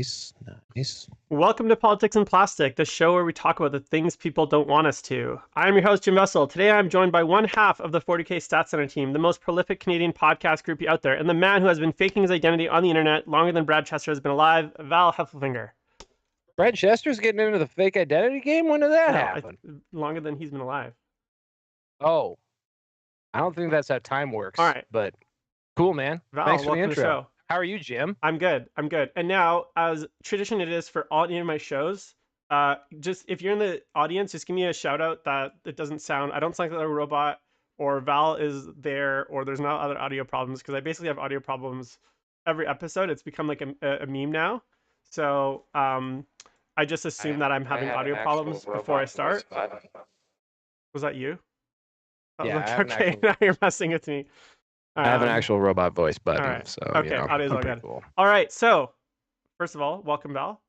Nice, nice. Welcome to Politics and Plastic, the show where we talk about the things people don't want us to. I'm your host, Jim Vessel. Today I'm joined by one half of the 40K Stats Center team, the most prolific Canadian podcast groupie out there, and the man who has been faking his identity on the internet longer than Brad Chester has been alive, Val Heffelfinger. Brad Chester's getting into the fake identity game? When did that happen? Longer than he's been alive. Oh, I don't think that's how time works. All right. But cool, man. Val, thanks for the welcome to the intro. show. How are you, Jim? I'm good. And now, as tradition it is for all of my shows, just if you're in the audience, just give me a shout out that it doesn't sound, I don't sound like a robot, or Val is there, or there's no other audio problems, because I basically have audio problems every episode. It's become like a meme now. So I just assume that I'm having audio problems before I start. Was that you? Yeah, okay, now you're messing with me. I have an actual robot voice button, right. so okay, audio's all good. Cool. All right, so first of all, welcome, Val.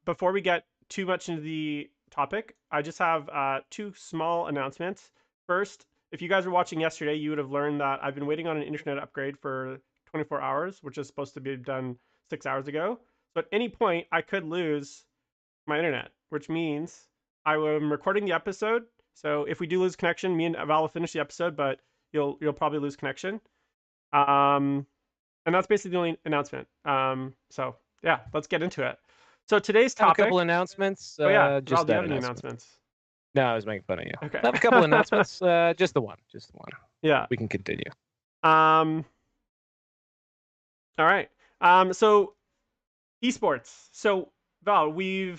Before we get too much into the topic, I just have two small announcements. First, if you guys were watching yesterday, you would have learned that I've been waiting on an internet upgrade for 24 hours, which is supposed to be done 6 hours ago. So at any point, I could lose my internet, which means I am recording the episode. So if we do lose connection, me and Val will finish the episode, but you'll probably lose connection. And that's basically the only announcement. So yeah, let's get into it. So today's topic. A couple announcements. Oh yeah, just Val, do you have any announcements? No, I was making fun of you. Okay. I have a couple announcements. Just the one. Yeah. We can continue. All right. So esports. So Val, we're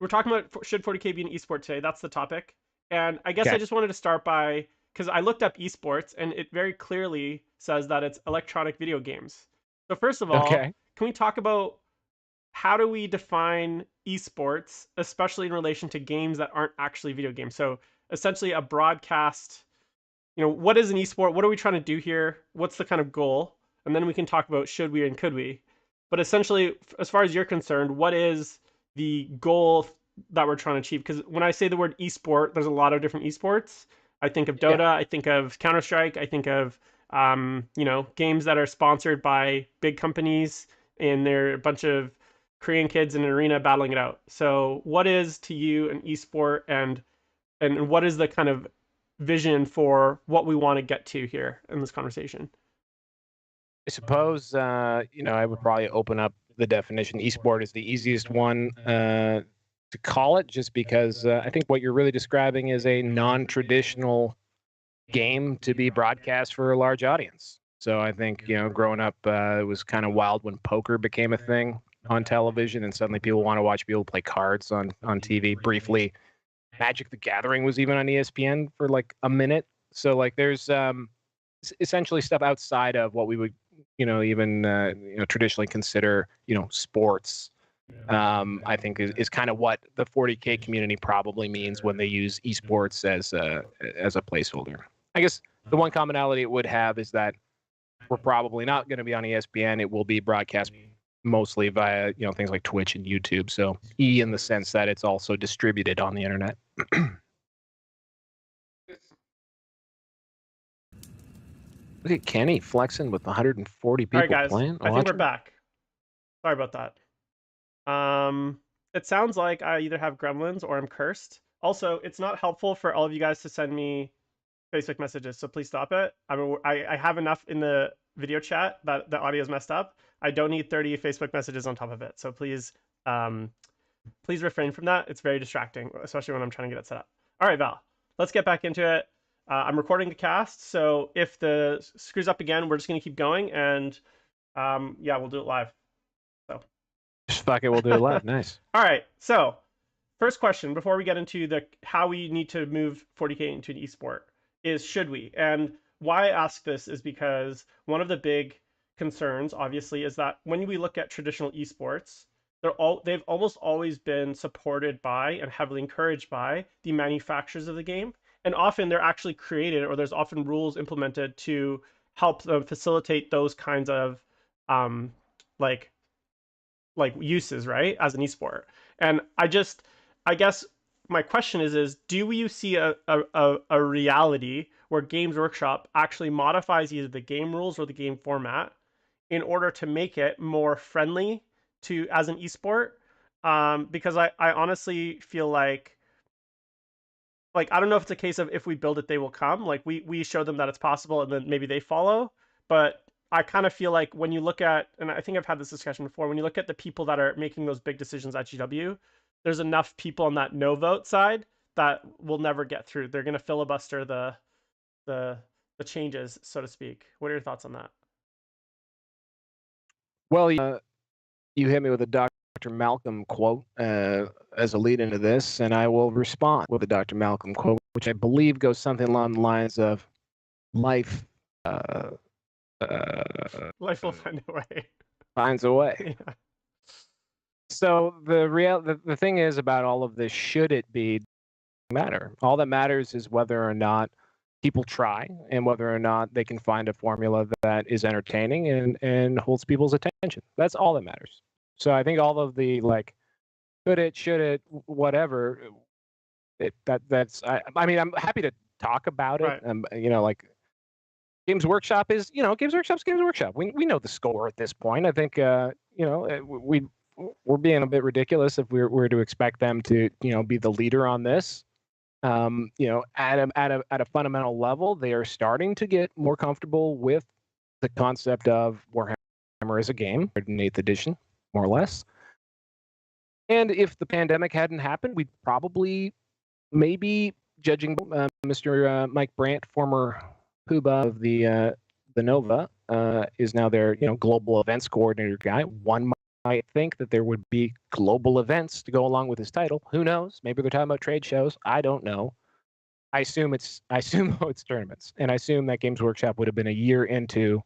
talking about should 40K be an esport today. That's the topic. And I guess I just wanted to start by, because I looked up esports and it very clearly says that it's electronic video games. So first of all, can we talk about how do we define esports, especially in relation to games that aren't actually video games? So essentially a broadcast, what is an esport? What are we trying to do here? What's the kind of goal? And then we can talk about should we and could we. But essentially, as far as you're concerned, what is the goal that we're trying to achieve? Because when I say the word esport, there's a lot of different esports. I think of Dota, I think of Counter-Strike, I think of games that are sponsored by big companies, and they're a bunch of Korean kids in an arena battling it out. So what is to you an esport, and what is the kind of vision for what we want to get to here in this conversation? I suppose I would probably open up the definition. Esport is the easiest one to call it, just because I think what you're really describing is a non-traditional game to be broadcast for a large audience. So I think, growing up, it was kind of wild when poker became a thing on television, and suddenly people want to watch people play cards on TV. Briefly, Magic the Gathering was even on ESPN for like a minute. So like there's essentially stuff outside of what we would, traditionally consider, sports. I think is kind of what the 40K community probably means when they use esports as a placeholder. I guess the one commonality it would have is that we're probably not going to be on ESPN. It will be broadcast mostly via things like Twitch and YouTube. So in the sense that it's also distributed on the internet. Look at Kenny flexing with 140 people. All right, guys, playing. I think we're back. Sorry about that. It sounds like I either have gremlins or I'm cursed. Also, it's not helpful for all of you guys to send me Facebook messages, so please stop it. I have enough in the video chat that the audio is messed up. I don't need 30 Facebook messages on top of it. So please refrain from that. It's very distracting, especially when I'm trying to get it set up. All right, Val, let's get back into it. I'm recording the cast, so if the screws up again, we're just going to keep going, and we'll do it live. So fuck it, we'll do it live. Nice. All right, so first question before we get into how we need to move 40K into an esport is should we? And why I ask this is because one of the big concerns, obviously, is that when we look at traditional esports, they've almost always been supported by and heavily encouraged by the manufacturers of the game. And often they're actually created, or there's often rules implemented to help them facilitate those kinds of like uses, right, as an esport. And I guess my question is do you see a reality where Games Workshop actually modifies either the game rules or the game format in order to make it more friendly to as an esport, because I honestly feel like I don't know if it's a case of if we build it, they will come. Like we show them that it's possible, and then maybe they follow. But I kind of feel like when you look at, and I think I've had this discussion before, when you look at the people that are making those big decisions at GW, there's enough people on that no vote side that will never get through. They're going to filibuster the changes, so to speak. What are your thoughts on that? Well, you hit me with a Dr. Malcolm quote as a lead into this, and I will respond with a Dr. Malcolm quote, which I believe goes something along the lines of life Life will find a way. finds a way. Yeah. So the thing is about all of this, should it be matter? All that matters is whether or not people try and whether or not they can find a formula that is entertaining and holds people's attention. That's all that matters. So I think all of the like, could it, should it, whatever, I mean, I'm happy to talk about it. Right. You know, like Games Workshop is, you know, Games Workshop's Games Workshop. We know the score at this point. I think, you know, we're being a bit ridiculous if we're to expect them to, you know, be the leader on this. You know, at a fundamental level, they are starting to get more comfortable with the concept of Warhammer as a game, in 8th edition, more or less. And if the pandemic hadn't happened, we'd probably, maybe, judging Mr. Mike Brandt, former Poobah of the Nova, is now their, you know, global events coordinator guy. One might think that there would be global events to go along with his title. Who knows? Maybe they're talking about trade shows. I don't know. I assume it's tournaments, and I assume that Games Workshop would have been a year into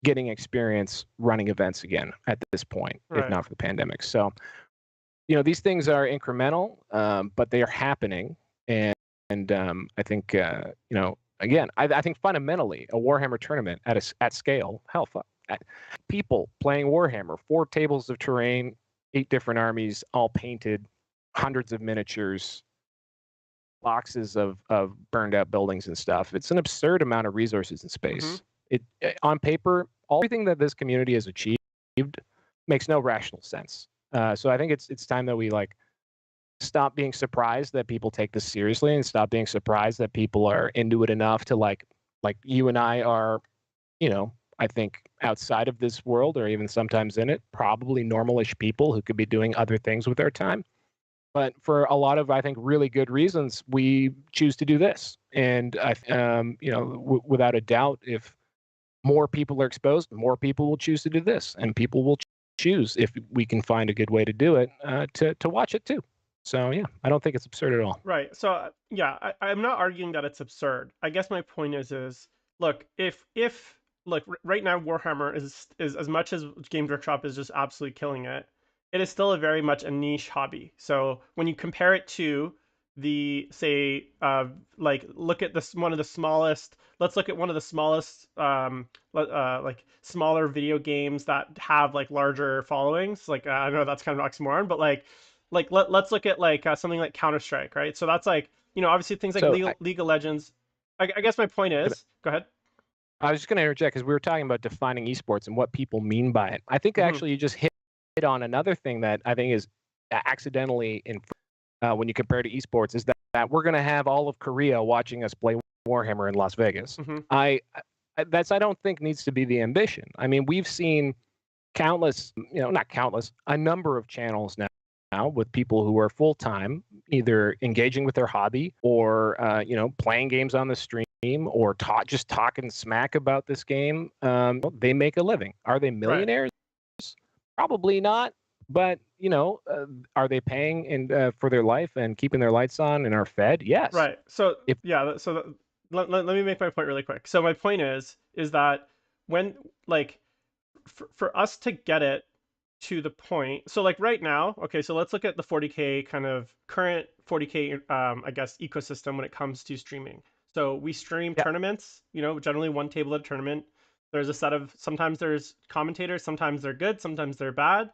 getting experience running events again at this point, Right. if not for the pandemic. So, you know, these things are incremental, but they are happening, and I think, you know, again, I think fundamentally a Warhammer tournament at scale, hell, people playing Warhammer, 4 tables of terrain, 8 different armies, all painted, hundreds of miniatures, boxes of burned out buildings and stuff. It's an absurd amount of resources and space. On paper, everything that this community has achieved makes no rational sense. So I think it's time that we like stop being surprised that people take this seriously and stop being surprised that people are into it enough to like you and I are, you know, I think outside of this world or even sometimes in it, probably normalish people who could be doing other things with their time. But for a lot of, I think, really good reasons, we choose to do this. And you know, without a doubt, if more people are exposed, more people will choose to do this, and people will choose, if we can find a good way to do it, to watch it too. So yeah, I don't think it's absurd at all. Right. So yeah, I'm not arguing that it's absurd. I guess my point is look, if look, right now Warhammer is as much as Games Workshop is just absolutely killing it, it is still a very much a niche hobby. So when you compare it to the, say, like look at this one of the smallest, let's look at one of the smallest like smaller video games that have like larger followings. Like I know that's kind of oxymoron, but let's look at like something like Counter-Strike, right? So that's like, you know, obviously things like So League of Legends. I guess my point is, go ahead. I was just going to interject because we were talking about defining esports and what people mean by it. I think actually you just hit on another thing that I think is accidentally when you compare to esports, is that we're going to have all of Korea watching us play Warhammer in Las Vegas. I don't think needs to be the ambition. I mean, we've seen countless, you know, not countless, a number of channels now with people who are full time, either engaging with their hobby or you know, playing games on the stream or just talking smack about this game. They make a living. Are they millionaires? Right. Probably not. But you know, are they paying for their life and keeping their lights on and are fed? Yes. Right. So let me make my point really quick. So my point is that when like for us to get it to the point, so like right now, okay, so let's look at the 40K kind of current 40K I guess ecosystem when it comes to streaming. So we stream tournaments, you know, generally one table at a tournament. There's a set of, sometimes there's commentators, sometimes they're good, sometimes they're bad.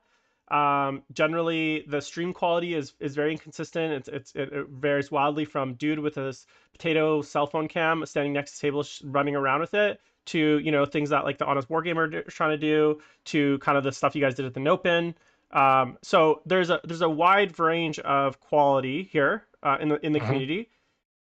Generally the stream quality is very inconsistent. It varies wildly from dude with his potato cell phone cam standing next to the table running around with it, to, you know, things that like the Honest Wargamer are trying to do, to kind of the stuff you guys did at the Nopen. So there's a wide range of quality here in the community,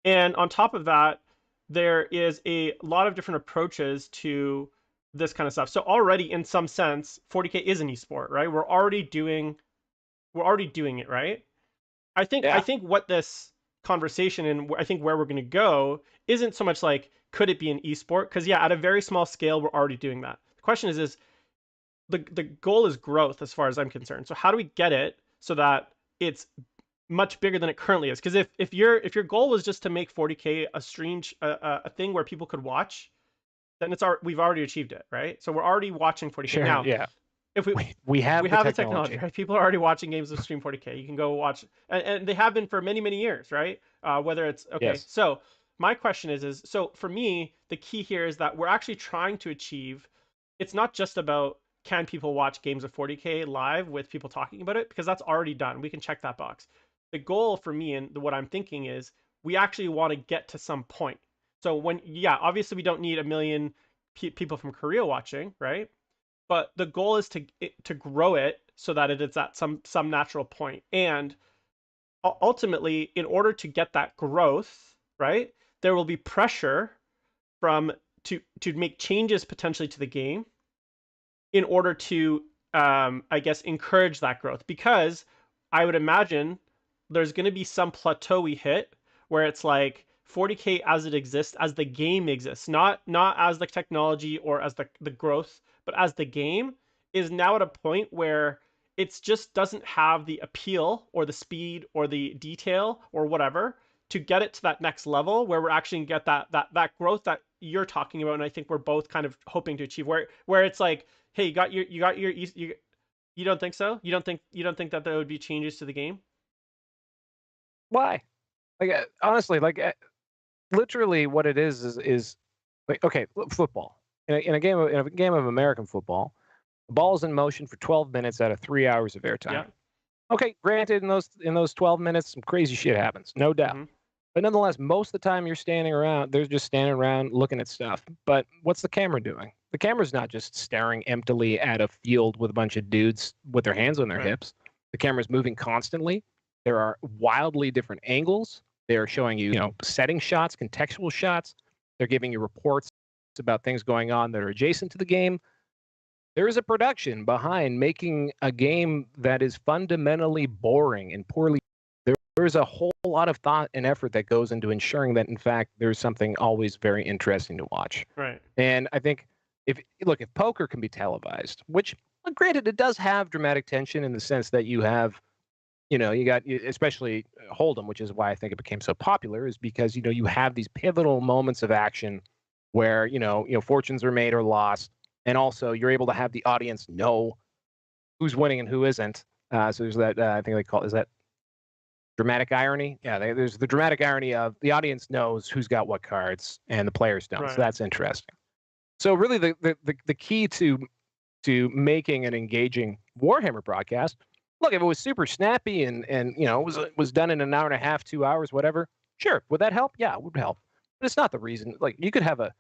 and on top of that, there is a lot of different approaches to this kind of stuff. So already, in some sense, 40K is an esport, right? We're already doing it, right? I think what this conversation and I think where we're going to go isn't so much like could it be an esport? Because yeah, at a very small scale, we're already doing that. The question is the goal is growth as far as I'm concerned. So how do we get it so that it's much bigger than it currently is? Because if your goal was just to make 40K a stream a thing where people could watch, then we've already achieved it, right? So we're already watching 40K Sure. now. Yeah. If We have we the have the technology. technology, right? People are already watching games of stream 40K. You can go watch, and they have been for many, many years, right? Whether it's okay. Yes. So my question is so for me, the key here is that we're actually trying to achieve. It's not just about can people watch games of 40K live with people talking about it, because that's already done. We can check that box. The goal for me and what I'm thinking is we actually want to get to some point. So yeah, obviously we don't need a million people from Korea watching, right? But the goal is to grow it so that it is at some natural point. And ultimately, in order to get that growth, right, there will be pressure from to make changes potentially to the game in order to I guess encourage that growth, because I would imagine there's going to be some plateau we hit where it's like 40K as it exists, as the game exists, not as the technology or as the growth, but as the game is now at a point where it just doesn't have the appeal or the speed or the detail or whatever to get it to that next level where we're actually gonna get that growth that you're talking about, and I think we're both kind of hoping to achieve, where it's like, hey, you don't think so? You don't think that there would be changes to the game? Why? Like honestly, like literally, what it is like okay, football in a game of American football, the ball's in motion for 12 minutes out of 3 hours of airtime. Yeah. Okay, granted, in those 12 minutes, some crazy shit happens, no doubt. Mm-hmm. But nonetheless, most of the time you're standing around, they're just standing around looking at stuff. But what's the camera doing? The camera's not just staring emptily at a field with a bunch of dudes with their hands on their Right. hips. The camera's moving constantly. There are wildly different angles. They are showing you, setting shots, contextual shots. They're giving you reports about things going on that are adjacent to the game. There is a production behind making a game that is fundamentally boring and poorly. There's a whole lot of thought and effort that goes into ensuring that, in fact, there's something always very interesting to watch. Right. And I think if poker can be televised, which granted it does have dramatic tension in the sense that you have, you got especially Hold'em, which is why I think it became so popular, is because you have these pivotal moments of action where fortunes are made or lost, and also you're able to have the audience know who's winning and who isn't. So there's that I think they call is that dramatic irony. Yeah, there's the dramatic irony of the audience knows who's got what cards and the players don't. Right. So that's interesting. So really, the key to making an engaging Warhammer broadcast. Look, if it was super snappy and was done in an hour and a half, 2 hours, whatever. Sure, would that help? Yeah, it would help. But it's not the reason. Like you could have the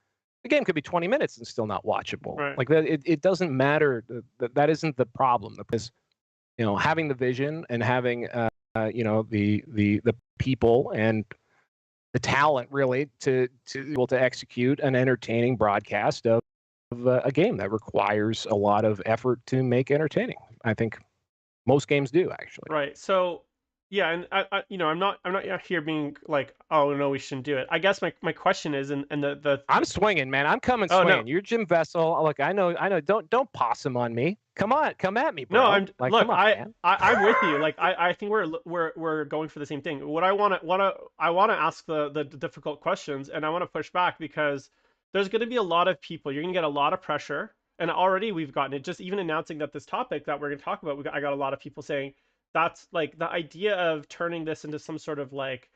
game could be 20 minutes and still not watchable. Right. Like that, it doesn't matter. That isn't the problem. Because having the vision and having the people and the talent really to be able to execute an entertaining broadcast of a game that requires a lot of effort to make entertaining. I think most games do actually. Right. So yeah, and I'm not here being like, oh no, we shouldn't do it. I guess my question is, and the I'm swinging, man. I'm coming oh swinging. no, You're Jim Vessel. Look, I know. Don't possum on me. Come on, come at me, bro. no, I'm like, look, come on, man. I'm with you. Like I think we're going for the same thing. What I want to ask the difficult questions, and I want to push back because there's going to be a lot of people. You're going to get a lot of pressure, and already we've gotten it. Just even announcing that this topic that we're going to talk about, I got a lot of people saying that's like the idea of turning this into some sort of like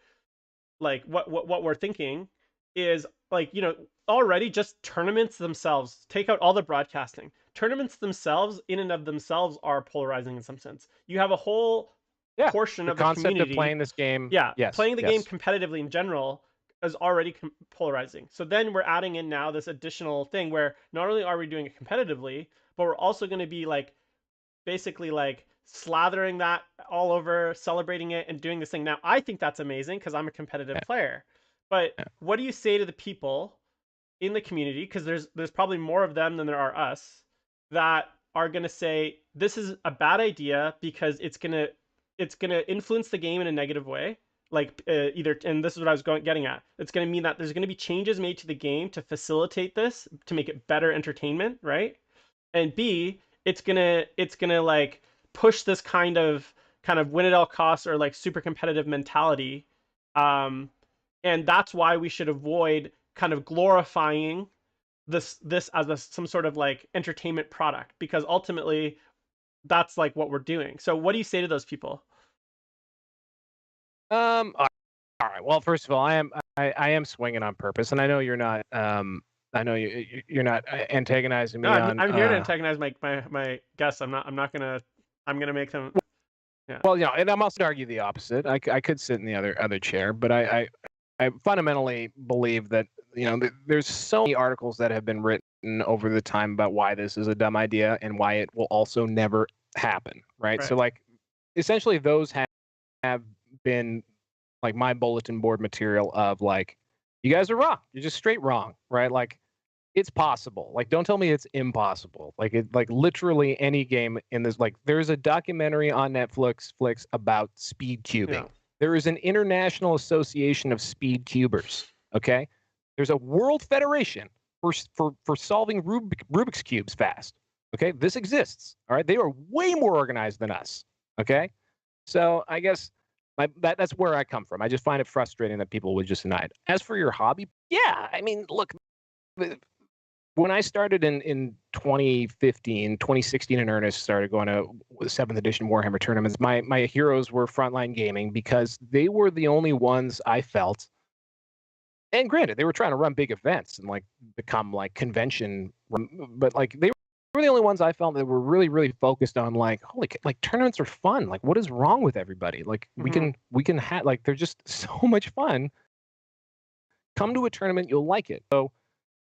what we're thinking is like, already just tournaments themselves, take out all the broadcasting. Tournaments themselves in and of themselves are polarizing in some sense. You have a whole Yeah, portion the of the concept community of playing this game. yeah, Yes, playing the game yes. competitively in general is already polarizing. So then we're adding in now this additional thing where not only are we doing it competitively, but we're also going to be like basically like slathering that all over, celebrating it, and doing this thing. Now, I think that's amazing because I'm a competitive Yeah, player. But yeah. what do you say to the people in the community, because there's probably more of them than there are us, that are going to say this is a bad idea because it's gonna influence the game in a negative way, like either, and this is what I was getting at, it's going to mean that there's going to be changes made to the game to facilitate this, to make it better entertainment, right? And B, it's gonna like push this kind of win at all costs or like super competitive mentality, um and that's why we should avoid kind of glorifying this as some sort of like entertainment product, because ultimately that's like what we're doing. So what do you say to those people? All right. Well, first of all, I am swinging on purpose, and I know you're not. I know you're not antagonizing No, me I'm, on. I'm here to antagonize my guests. I'm not gonna make them. Yeah. Well, and I'm also argue the opposite. I could sit in the other chair, but I fundamentally believe that there's so many articles that have been written over the time about why this is a dumb idea and why it will also never happen. Right. So Right. like, essentially, those have been like my bulletin board material of like, you guys are wrong. You're just straight wrong. Right. Like, it's possible. Like, don't tell me it's impossible. Like literally any game in this. Like, there's a documentary on Netflix flicks about speed Yeah. cubing. There is an international association of speed cubers. Okay, there's a world federation for solving Rubik's cubes fast. Okay, this exists. All right, they are way more organized than us. Okay, so I guess that's where I come from. I just find it frustrating that people would just deny it. As for your hobby, yeah, I mean, look, when I started in 2015, 2016 in earnest, started going to 7th edition Warhammer tournaments, my heroes were Frontline Gaming because they were the only ones I felt. And granted, they were trying to run big events and like become like convention, but like they were the only ones I felt that were really, really focused on like, holy, like tournaments are fun. Like, what is wrong with everybody? Like, we Hmm. can we can have like they're just so much fun. Come to a tournament, you'll like it. So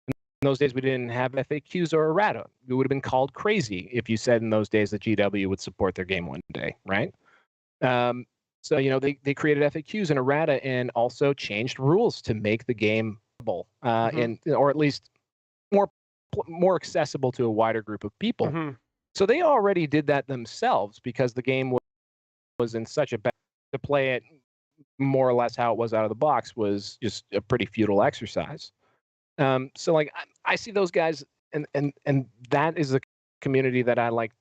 in those days, we didn't have FAQs or errata. It would have been called crazy if you said in those days that GW would support their game one day, right? Um, so they created FAQs and errata and also changed rules to make the game Hmm. and or at least more more accessible to a wider group of people. Hmm. So they already did that themselves because the game was in such a bad to play it more or less how it was out of the box was just a pretty futile exercise. So like I see those guys, and that is the community that I like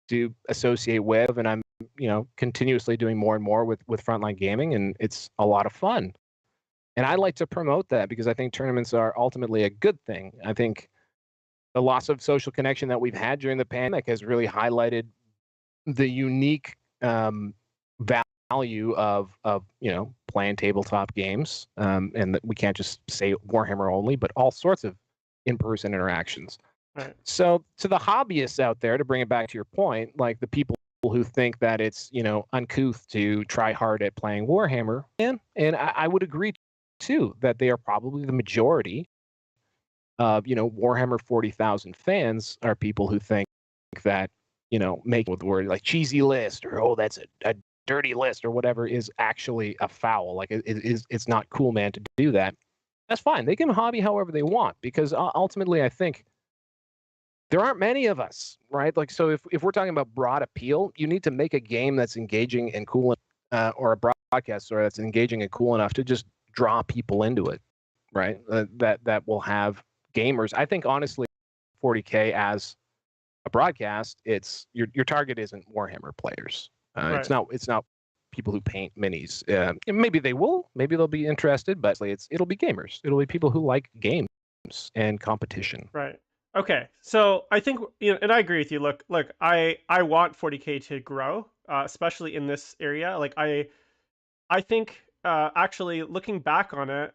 to associate with, and I'm continuously doing more and more with Frontline Gaming, and it's a lot of fun. And I like to promote that because I think tournaments are ultimately a good thing. I think the loss of social connection that we've had during the pandemic has really highlighted the unique value of playing tabletop games, and that we can't just say Warhammer only, but all sorts of in-person interactions. Right. So to the hobbyists out there, to bring it back to your point, like the people who think that it's uncouth to try hard at playing Warhammer, and I would agree too that they are probably the majority of Warhammer 40,000 fans are people who think that making with the word like cheesy list or oh that's a dirty list or whatever is actually a foul. Like it's not cool, man, to do that. That's fine. They can hobby however they want because ultimately I think there aren't many of us, right? Like so if we're talking about broad appeal, you need to make a game that's engaging and cool, or a broadcast story that's engaging and cool enough to just draw people into it, right? That will have gamers. I think honestly, 40K as a broadcast, it's your target isn't Warhammer players. Right. It's not people who paint minis. Maybe they will, maybe they'll be interested, but it'll be gamers. It'll be people who like games and competition. Right. Okay. So I think, and I agree with you. Look, I want 40K to grow, especially in this area. Like I think, actually looking back on it,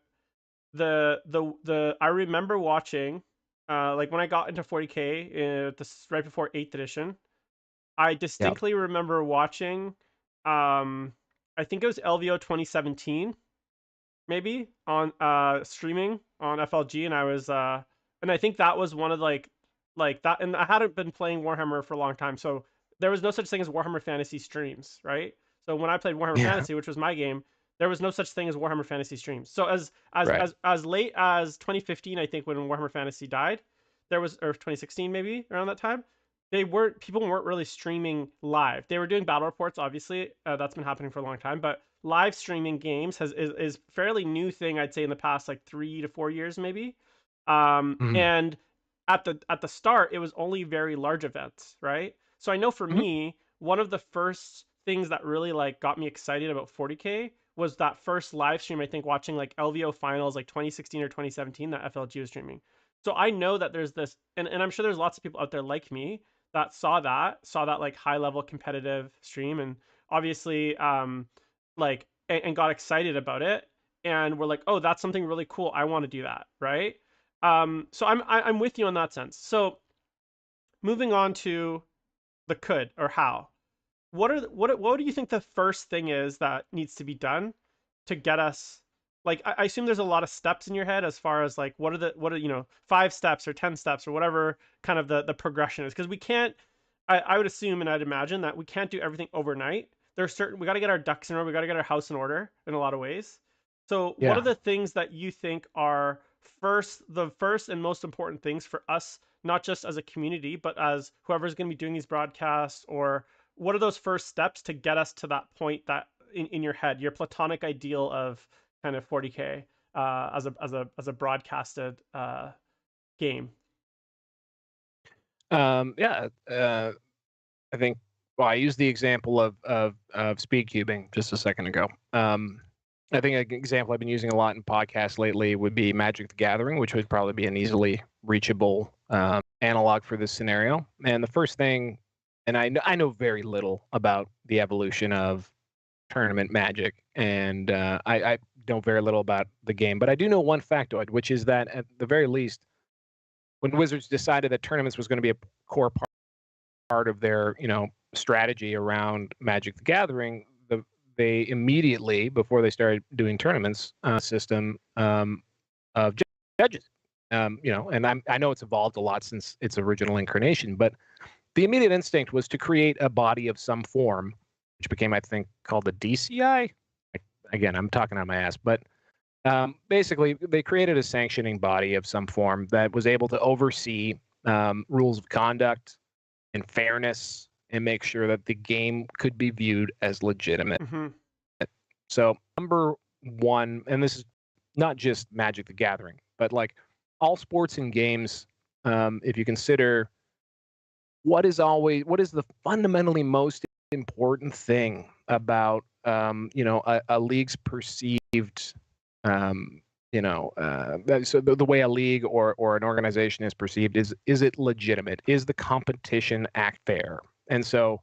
the I remember watching, like when I got into 40K, this right before 8th edition, I Yeah. distinctly remember watching, um I think it was LVO 2017, maybe, on streaming on FLG, and I think that was one of like that, and I hadn't been playing Warhammer for a long time, so there was no such thing as Warhammer Fantasy streams, right? So when I played Warhammer Yeah. Fantasy, which was my game, there was no such thing as Warhammer Fantasy streams. So Right. as late as 2015, I think, when Warhammer Fantasy died, there was, or 2016 maybe, around that time, people weren't really streaming live. They were doing battle reports, obviously. That's been happening for a long time, but live streaming games is fairly new thing, I'd say, in the past like 3 to 4 years maybe. Mhm. And at the start, it was only very large events, right? So I know for Mhm. me, one of the first things that really like got me excited about 40K was that first live stream, I think, watching like LVO finals like 2016 or 2017 that FLG was streaming. So I know that there's this, and I'm sure there's lots of people out there like me that saw that like high level competitive stream, and obviously like and got excited about it, and we're like, oh, that's something really cool, I want to do that, right? So I'm with you on that sense. So moving on to the could or how. What do you think the first thing is that needs to be done to get us, like, I assume there's a lot of steps in your head as far as like what are 5 steps or 10 steps or whatever kind of the progression is, because we can't, I would assume and I'd imagine that we can't do everything overnight. There's certain, we got to get our ducks in order, we got to get our house in order in a lot of ways. So what are Yeah. the things that you think are the first and most important things for us, not just as a community but as whoever's going to be doing these broadcasts, or what are those first steps to get us to that point, that in your head, your platonic ideal of kind of 40K as a broadcasted game? Yeah. I think. Well, I used the example of speed cubing just a second ago. I think an example I've been using a lot in podcasts lately would be Magic the Gathering, which would probably be an easily reachable analog for this scenario. And the first thing, and I know very little about the evolution of tournament Magic, and I know very little about the game, but I do know one factoid, which is that at the very least, when Wizards decided that tournaments was going to be a core part of their strategy around Magic the Gathering, they immediately, before they started doing tournaments, system of judges. And I know it's evolved a lot since its original incarnation, but the immediate instinct was to create a body of some form, which became, I think, called the DCI. Again, I'm talking on my ass, but basically, they created a sanctioning body of some form that was able to oversee rules of conduct and fairness and make sure that the game could be viewed as legitimate. Mm-hmm. So, number one, and this is not just Magic the Gathering, but like all sports and games, if you consider what is the fundamentally most important thing about a league's perceived so the way a league or an organization is perceived is it legitimate, is the competition act fair? And so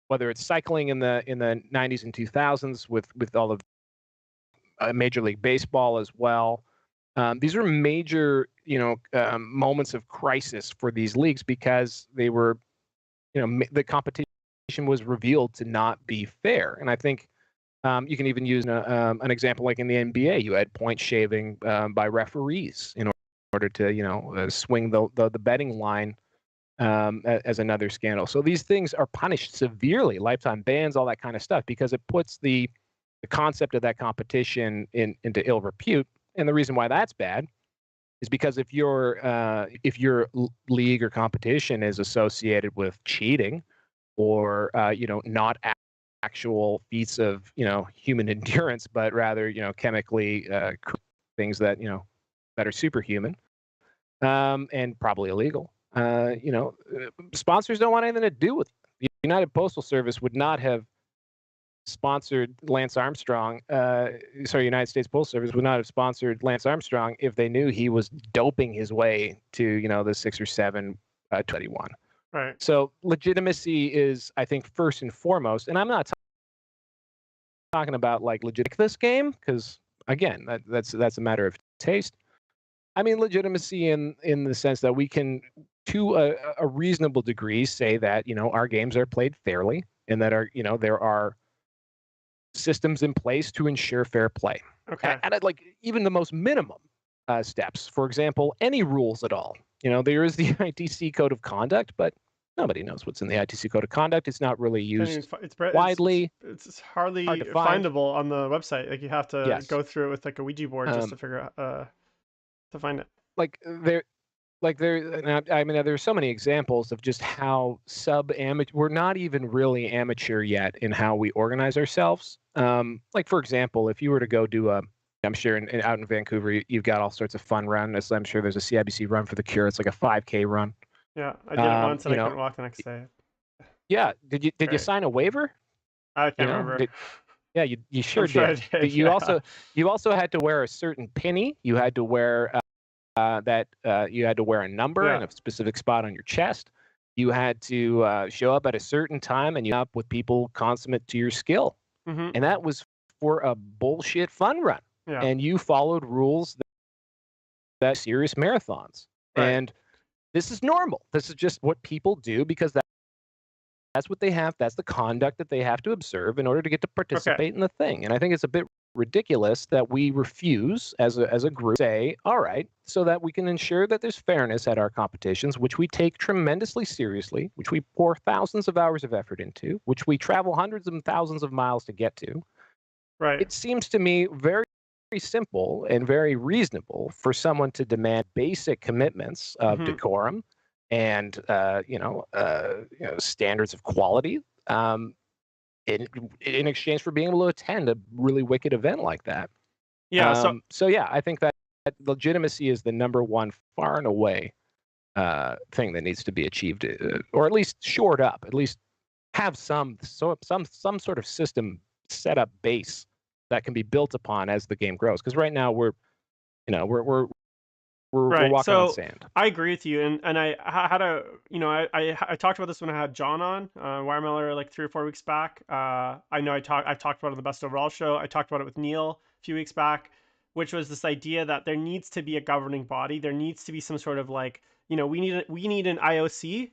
whether it's cycling in the 90s and 2000s with all of Major League Baseball as well, these were major moments of crisis for these leagues because they were the competition was revealed to not be fair. And I think you can even use an example like in the NBA. You had point shaving by referees in order to swing the betting line as another scandal. So these things are punished severely, lifetime bans, all that kind of stuff, because it puts the concept of that competition into ill repute. And the reason why that's bad is because if your league or competition is associated with cheating or not actual feats of human endurance, but rather chemically things that that are superhuman and probably illegal. Sponsors don't want anything to do with it. The United Postal Service would not have sponsored Lance Armstrong. United States Postal Service would not have sponsored Lance Armstrong if they knew he was doping his way to the 6 or 7 21. Right. So legitimacy is, I think, first and foremost, and I'm not talking about like legit this game because again, that's a matter of taste. I mean legitimacy in the sense that we can, to a reasonable degree, say that our games are played fairly and that there are systems in place to ensure fair play. Okay. And like even the most minimum steps, for example, any rules at all. There is the ITC code of conduct, but Nobody knows what's in the ITC code of conduct. It's not really Can't even used it's widely. it's hardly Hard to find. findable on the website. Like you have to Yes. go through it with like a Ouija board just Um, to figure out to find it. like there I mean, there's so many examples of just how sub-amateur, we're not even really amateur yet in how we organize ourselves. Like, for example, if you were to go do I'm sure out in Vancouver, you've got all sorts of fun runs. I'm sure there's a CIBC run for the cure. It's like a 5K run. Yeah, I did it once and You I know, couldn't walk the next day. yeah. Did you Great. sign a waiver? I You can't know, remember. yeah, you I'm sure sure I did. did. You Yeah. also had to wear a certain penny. You had to wear you had to wear a number in Yeah. a specific spot on your chest. You had to show up at a certain time and you up with people consummate to your skill. Mm-hmm. And that was for a bullshit fun run. Yeah. And you followed rules that serious marathons. Right. And this is normal. This is just what people do because that's what they have. That's the conduct that they have to observe in order to get to participate in the thing. And I think it's a bit ridiculous that we refuse as a group say, all right, so that we can ensure that there's fairness at our competitions, which we take tremendously seriously, which we pour thousands of hours of effort into, which we travel hundreds of thousands of miles to get to. Right. It seems to me very simple and very reasonable for someone to demand basic commitments of decorum and standards of quality in exchange for being able to attend a really wicked event like that. Yeah. So yeah, I think that legitimacy is the number one, far and away, thing that needs to be achieved, or at least shored up. At least have some sort of system set up base that can be built upon as the game grows. Because right now we're Right. walking on So sand. I agree with you, and I had a I talked about this when I had John on Wiremiller like 3 or 4 weeks back. I know I've talked about it on the Best Overall show. I talked about it with Neil a few weeks back, which was this idea that there needs to be a governing body. There needs to be some sort of like we need an IOC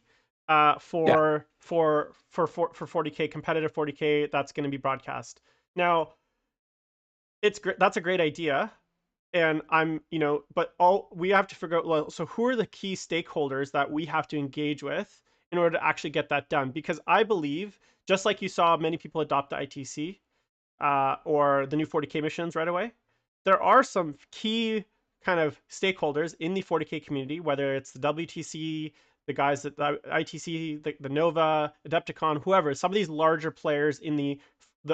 Yeah. for 40K competitive 40K that's going to be broadcast. Now it's great. That's a great idea. And but all we have to figure out, well, so who are the key stakeholders that we have to engage with in order to actually get that done? Because I believe, just like you saw many people adopt the ITC or the new 40K missions right away, there are some key kind of stakeholders in the 40K community, whether it's the WTC, the guys at the ITC, the Nova, Adepticon, whoever, some of these larger players in the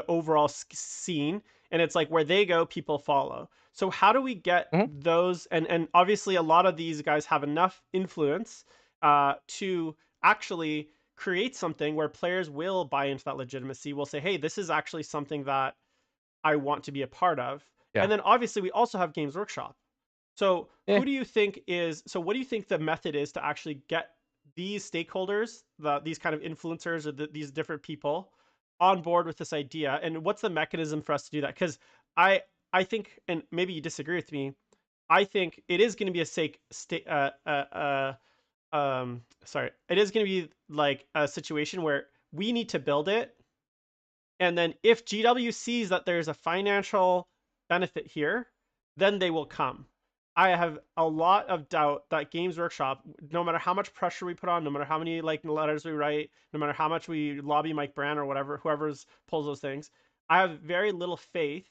overall scene. And it's like where they go, people follow. So how do we get those? And obviously a lot of these guys have enough influence to actually create something where players will buy into that legitimacy. Will say, hey, this is actually something that I want to be a part of. Yeah. And then obviously we also have Games Workshop. So Yeah. what do you think the method is to actually get these stakeholders, these kind of influencers or these different people on board with this idea? And what's the mechanism for us to do that? Because I think, and maybe you disagree with me, I think it is going to be it is going to be like a situation where we need to build it. And then if GW sees that there's a financial benefit here, then they will come. I have a lot of doubt that Games Workshop, no matter how much pressure we put on, no matter how many like letters we write, no matter how much we lobby Mike Brand or whatever, whoever's pulls those things, I have very little faith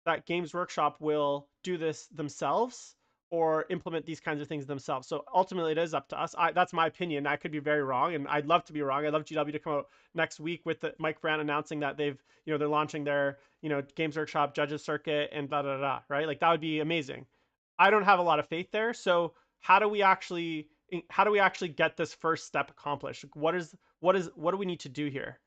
that Games Workshop will do this themselves or implement these kinds of things themselves. So ultimately, it is up to us. That's my opinion. I could be very wrong, and I'd love to be wrong. I'd love GW to come out next week with Mike Brand announcing that they're launching their Games Workshop Judges Circuit and da da da. Right, like that would be amazing. I don't have a lot of faith there. So how do we actually get this first step accomplished? What do we need to do here?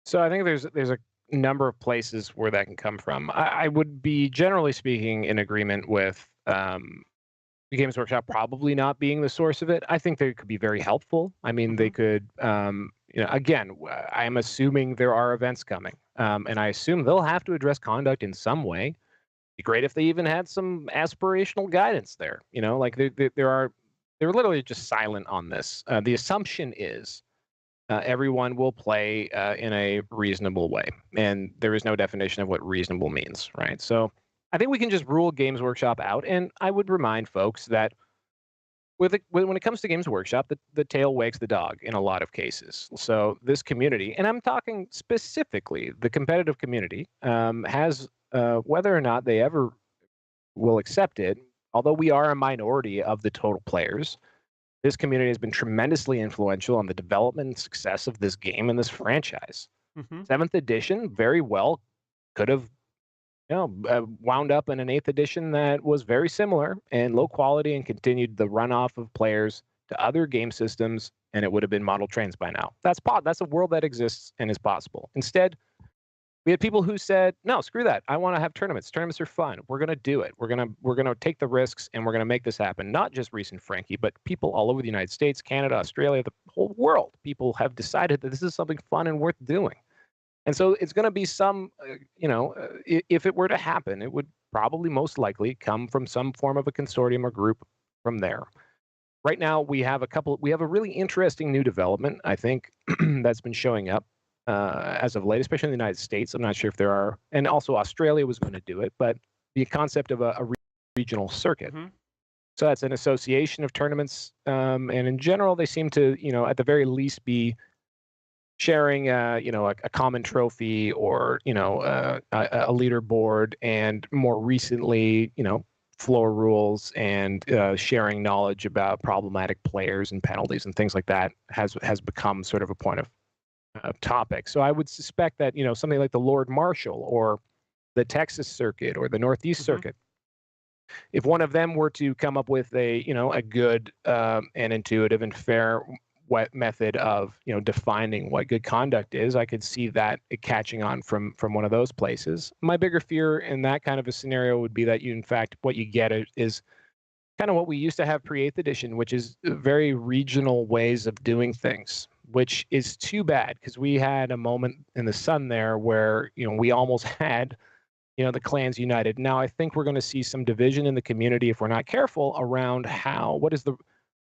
So I think there's a number of places where that can come from. I would be, generally speaking, in agreement with the Games Workshop probably not being the source of it. I think they could be very helpful. I mean, they could, again, I'm assuming there are events coming, and I assume they'll have to address conduct in some way. It'd be great if they even had some aspirational guidance there. Like they're literally just silent on this. The assumption is everyone will play in a reasonable way. And there is no definition of what reasonable means, right? So I think we can just rule Games Workshop out. And I would remind folks that when it comes to Games Workshop, the tail wags the dog in a lot of cases. So this community, and I'm talking specifically the competitive community, has whether or not they ever will accept it. Although we are a minority of the total players, this community has been tremendously influential on the development and success of this game and this franchise. Mm-hmm. Seventh edition very well could have wound up in an eighth edition that was very similar and low quality and continued the runoff of players to other game systems, and it would have been model trains by now. That's a world that exists and is possible. Instead, we had people who said, "No, screw that. I want to have tournaments. Tournaments are fun. We're gonna do it. We're gonna take the risks and we're gonna make this happen." Not just recent Frankie, but people all over the United States, Canada, Australia, the whole world. People have decided that this is something fun and worth doing. And so it's going to be if it were to happen, it would probably most likely come from some form of a consortium or group from there. Right now, we have a really interesting new development, I think, that's been showing up as of late, especially in the United States. I'm not sure if there are, and also Australia was going to do it, but the concept of a regional circuit. Mm-hmm. So that's an association of tournaments, and in general, they seem to, at the very least, be sharing a common trophy or a leaderboard, and more recently floor rules and sharing knowledge about problematic players and penalties and things like that has become sort of a point of topic. So I would suspect that something like the Lord Marshal or the Texas circuit or the Northeast Mm-hmm. circuit, if one of them were to come up with a good and intuitive and fair method of defining what good conduct is, I could see that it catching on from one of those places. My bigger fear in that kind of a scenario would be that in fact what you get is kind of what we used to have pre 8th edition, which is very regional ways of doing things, which is too bad because we had a moment in the sun there where we almost had the clans united. Now I think we're going to see some division in the community if we're not careful around what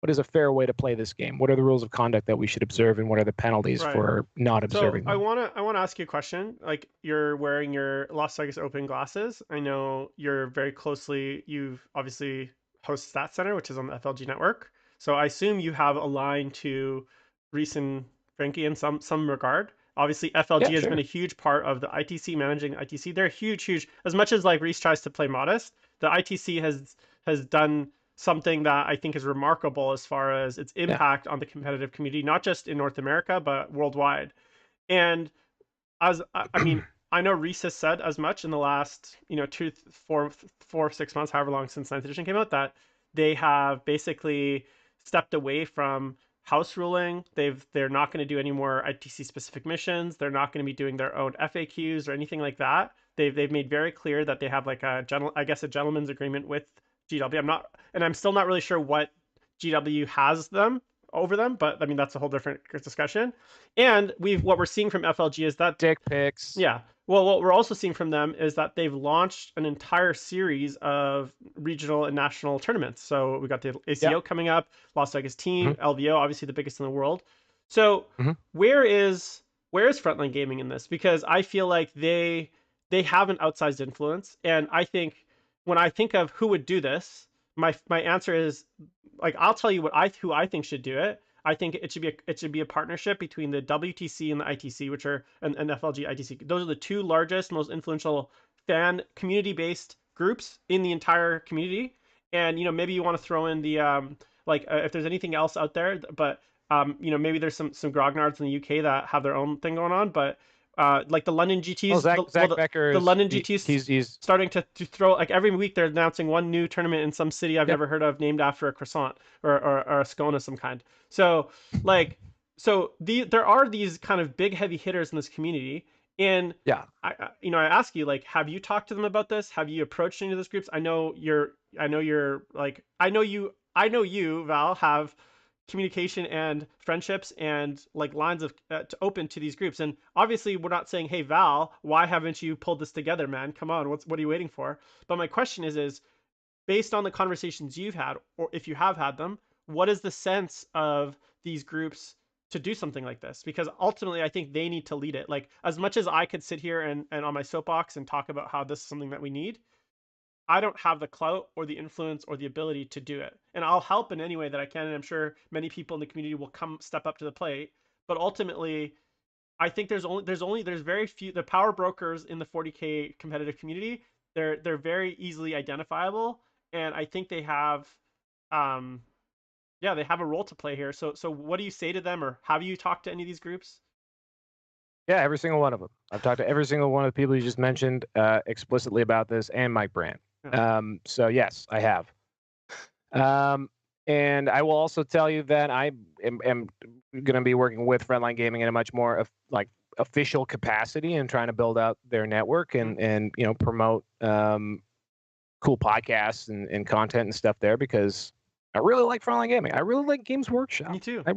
is a fair way to play this game? What are the rules of conduct that we should observe, and what are the penalties Right. for not So observing I them? wanna ask you a question. Like, you're wearing your Las Vegas Open glasses. I know you're very closely. You've obviously host Stat Center, which is on the FLG network. So I assume you have a line to recent Frankie in some regard. Obviously, Yeah, FLG has been sure. a huge part of the ITC, managing ITC. They're huge, huge. As much as like Reese tries to play modest, the ITC has done something that I think is remarkable as far as its Yeah. impact on the competitive community, not just in North America but worldwide. And as I mean, I know Reese has said as much in the last 6 months, however long since ninth edition came out, that they have basically stepped away from house ruling. They're not going to do any more ITC specific missions. They're not going to be doing their own FAQs or anything like that. They've made very clear that they have like a gentleman's agreement with GW. I'm still not really sure what GW has them over them, but I mean that's a whole different discussion. And what we're seeing from FLG is that, Dick pics. yeah, well, what we're also seeing from them is that they've launched an entire series of regional and national tournaments. So we got the Yeah. ACO coming up, Las Vegas Team, Hmm. LVO, obviously the biggest in the world. So Hmm. where is Frontline Gaming in this? Because I feel like they have an outsized influence, and I think when I think of who would do this, my answer is, like, I'll tell you who I think should do it. I think it should be a partnership between the WTC and the ITC, which are and FLG ITC. Those are the two largest, most influential fan community based groups in the entire community. And maybe you want to throw in the if there's anything else out there, but maybe there's some grognards in the UK that have their own thing going on, but like the London Well, GTs, Zach Becker the is London GTs he's starting to throw, like, every week they're announcing one new tournament in some city I've yep. never heard of, named after a croissant or a scone of some kind. So like there are these kind of big heavy hitters in this community, and Yeah. I ask you, like, have you talked to them about this? Have you approached any of those groups? I know you, Val, have communication and friendships and like lines of to open to these groups. And obviously we're not saying, hey Val, why haven't you pulled this together, man? Come on, what are you waiting for? But my question is based on the conversations you've had, or if you have had them, what is the sense of these groups to do something like this? Because ultimately I think they need to lead it. Like, as much as I could sit here and on my soapbox and talk about how this is something that we need, I don't have the clout or the influence or the ability to do it. And I'll help in any way that I can. And I'm sure many people in the community will step up to the plate. But ultimately, I think there's very few. The power brokers in the 40K competitive community, they're very easily identifiable, and I think they have, yeah, they have a role to play here. So what do you say to them, or have you talked to any of these groups? Yeah, every single one of them. I've talked to every single one of the people you just mentioned explicitly about this, and Mike Brandt. Yeah. So yes, I have. And I will also tell you that I am going to be working with Frontline Gaming in a much more official capacity and trying to build out their network and promote cool podcasts and content and stuff there, because I really like Frontline Gaming. I really like Games Workshop. Me too. I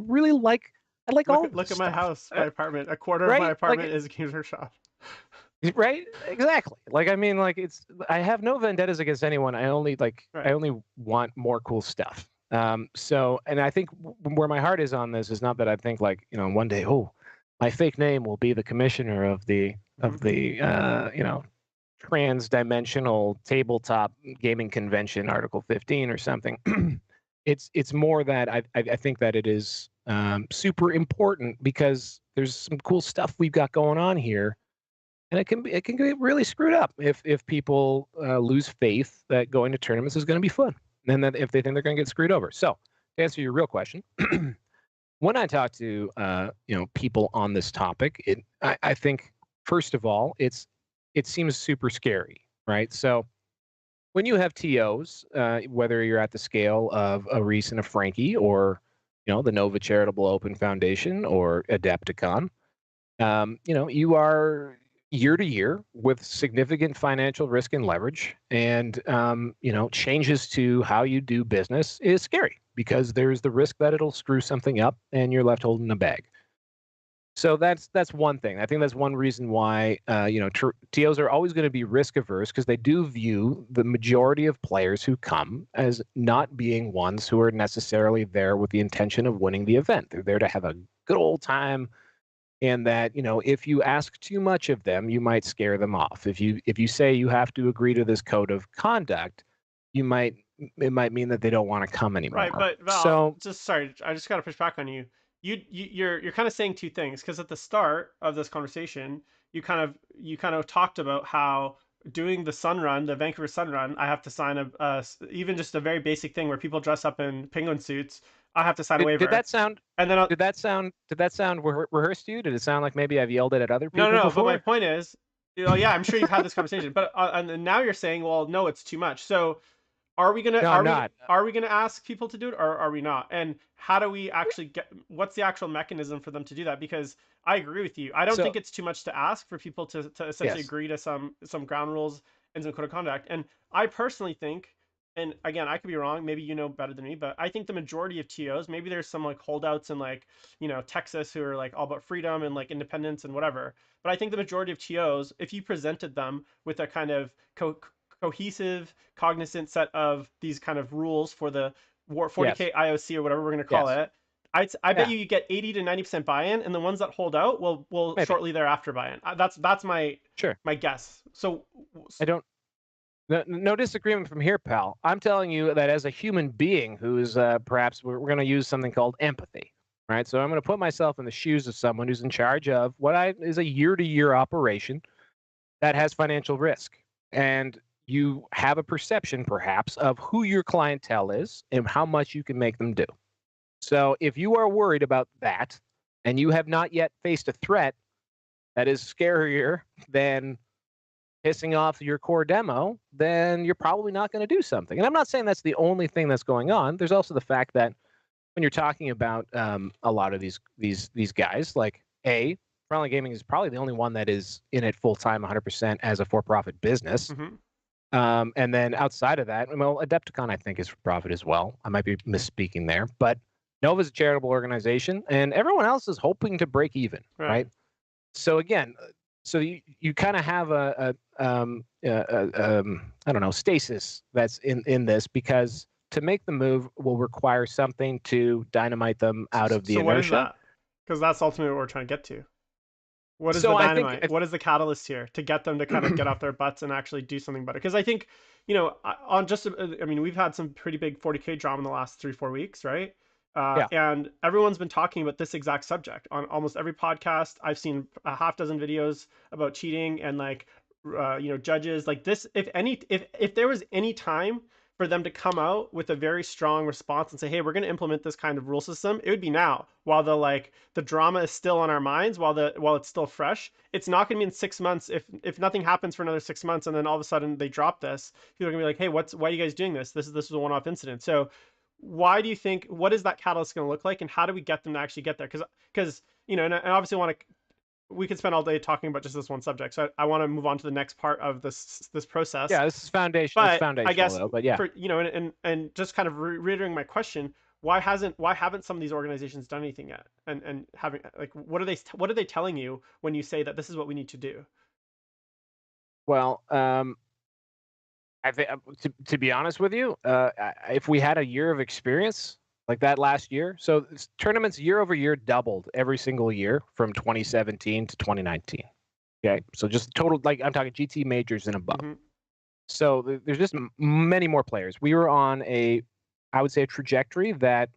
like all of this Look at my stuff. house, my apartment. A quarter of my Right? apartment is Games Workshop. Right? Exactly. I have no vendettas against anyone. I only want more cool stuff. So, and I think where my heart is on this is not that I think one day, oh, my fake name will be the commissioner of the trans-dimensional tabletop gaming convention, Article 15 or something. It's more that I think that it is super important because there's some cool stuff we've got going on here. And it can get really screwed up if people lose faith that going to tournaments is going to be fun, and that if they think they're going to get screwed over. So to answer your real question, when I talk to people on this topic, I think first of all it seems super scary, right? So when you have TOs, whether you're at the scale of a Reese and a Frankie, or the Nova Charitable Open Foundation or Adepticon, you are year to year with significant financial risk and leverage, and changes to how you do business is scary because there's the risk that it'll screw something up and you're left holding a bag. So that's one thing. I think that's one reason why TOs are always going to be risk averse, because they do view the majority of players who come as not being ones who are necessarily there with the intention of winning the event. They're there to have a good old time, and that if you ask too much of them, you might scare them off. If you say you have to agree to this code of conduct, it might mean that they don't want to come anymore. Right, but Val, so sorry, I just got to push back on you. You're kind of saying two things, because at the start of this conversation, you kind of talked about how doing the Sun Run, the Vancouver Sun Run, I have to sign even just a very basic thing where people dress up in penguin suits. I have to sign a waiver. Did that sound? And then did that sound rehearsed to you? Did it sound like maybe I've yelled it at other people? No. before? But my point is, yeah, I'm sure you've had this conversation. But and now you're saying, well, no, it's too much. So are we gonna are we gonna ask people to do it, or are we not? And how do we actually what's the actual mechanism for them to do that? Because I agree with you. I don't think it's too much to ask for people to essentially agree to some ground rules and some code of conduct. And I personally think, and again, I could be wrong, maybe you know better than me, but I think the majority of TOs, maybe there's some holdouts in Texas who are all about freedom and independence and whatever. But I think the majority of TOs, if you presented them with a kind of cohesive, cognizant set of these kind of rules for the 40K IOC or whatever we're going to call it, I bet you get 80 to 90% buy-in, and the ones that hold out will shortly thereafter buy-in. That's my guess. So I don't. No disagreement from here, pal. I'm telling you that as a human being who's perhaps we're going to use something called empathy, right? So I'm going to put myself in the shoes of someone who's in charge of is a year-to-year operation that has financial risk, and you have a perception perhaps of who your clientele is and how much you can make them do. So if you are worried about that and you have not yet faced a threat that is scarier than pissing off your core demo, then you're probably not going to do something. And I'm not saying that's the only thing that's going on. There's also the fact that when you're talking about a lot of these guys, Frontline Gaming is probably the only one that is in it full time 100% as a for-profit business. Mm-hmm. And then outside of that, Adepticon I think is for profit as well. I might be misspeaking there, but Nova's a charitable organization, and everyone else is hoping to break even, right? So again, you kind of have a I don't know, stasis that's in this, because to make the move will require something to dynamite them out of the inertia. What is that? Because that's ultimately what we're trying to get to. What is the dynamite? What is the catalyst here to get them to kind of get off their butts and actually do something better? Because I think on just, I mean, we've had some pretty big 40K drama in the last 3-4 weeks, right? Yeah. And everyone's been talking about this exact subject on almost every podcast. I've seen a half dozen videos about cheating and like, judges like this. If there was any time for them to come out with a very strong response and say, hey, we're going to implement this kind of rule system, it would be now, while the drama is still on our minds, while it's still fresh. It's not going to be in 6 months. If nothing happens for another 6 months and then all of a sudden they drop this, people are going to be like, hey, why are you guys doing this? This is a one-off incident. So why do you think, what is that catalyst going to look like, and how do we get them to actually get there? Because and I obviously want to, we could spend all day talking about just this one subject. So I want to move on to the next part of this process. Yeah, this is foundation. It's But foundational, I guess though. But yeah, for and just kind of reiterating my question, why haven't some of these organizations done anything yet? And having, like, what are they telling you when you say that this is what we need to do? well, I think to be honest with you, if we had a year of experience like that last year, so tournaments year over year doubled every single year from 2017 to 2019. Okay, so just total, like I'm talking GT majors and above. Mm-hmm. So there's just many more players. We were on I would say, a trajectory that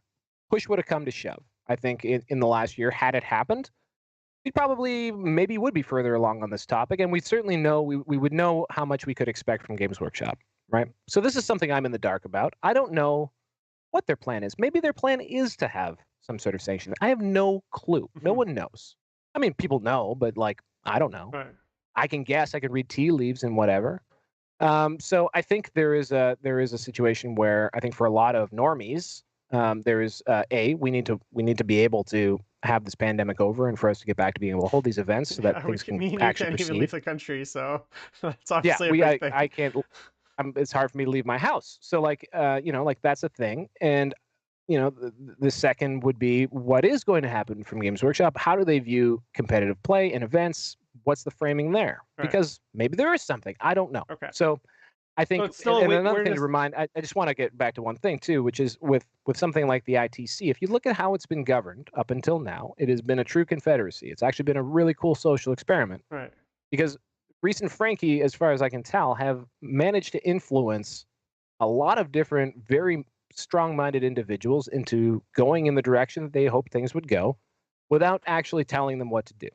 push would have come to shove. I think in the last year, had it happened, we probably maybe would be further along on this topic, and we certainly know we would know how much we could expect from Games Workshop, right? So this is something I'm in the dark about. I don't know what their plan is. Maybe their plan is to have some sort of sanction. I have no clue. No one knows. I mean, people know, but like, I don't know. Right. I can guess. I can read tea leaves and whatever. So I think there is a situation where I think for a lot of normies, there is we need to be able to have this pandemic over and for us to get back to being able to hold these events so that things can you actually can't proceed. even leave the country, so that's Yeah, obviously a big thing. I can't. It's hard for me to leave my house. So like, like that's a thing. And the second would be, what is going to happen from Games Workshop? How do they view competitive play and events? What's the framing there? Right. Because maybe there is something. I don't know. Okay. So I think, it's still and another thing to remind, I just want to get back to one thing too, which is with something like the ITC, if you look at how it's been governed up until now, it has been a true confederacy. It's actually been a really cool social experiment. Right. Because Reese and Frankie, as far as I can tell, have managed to influence a lot of different, very strong-minded individuals into going in the direction that they hoped things would go without actually telling them what to do.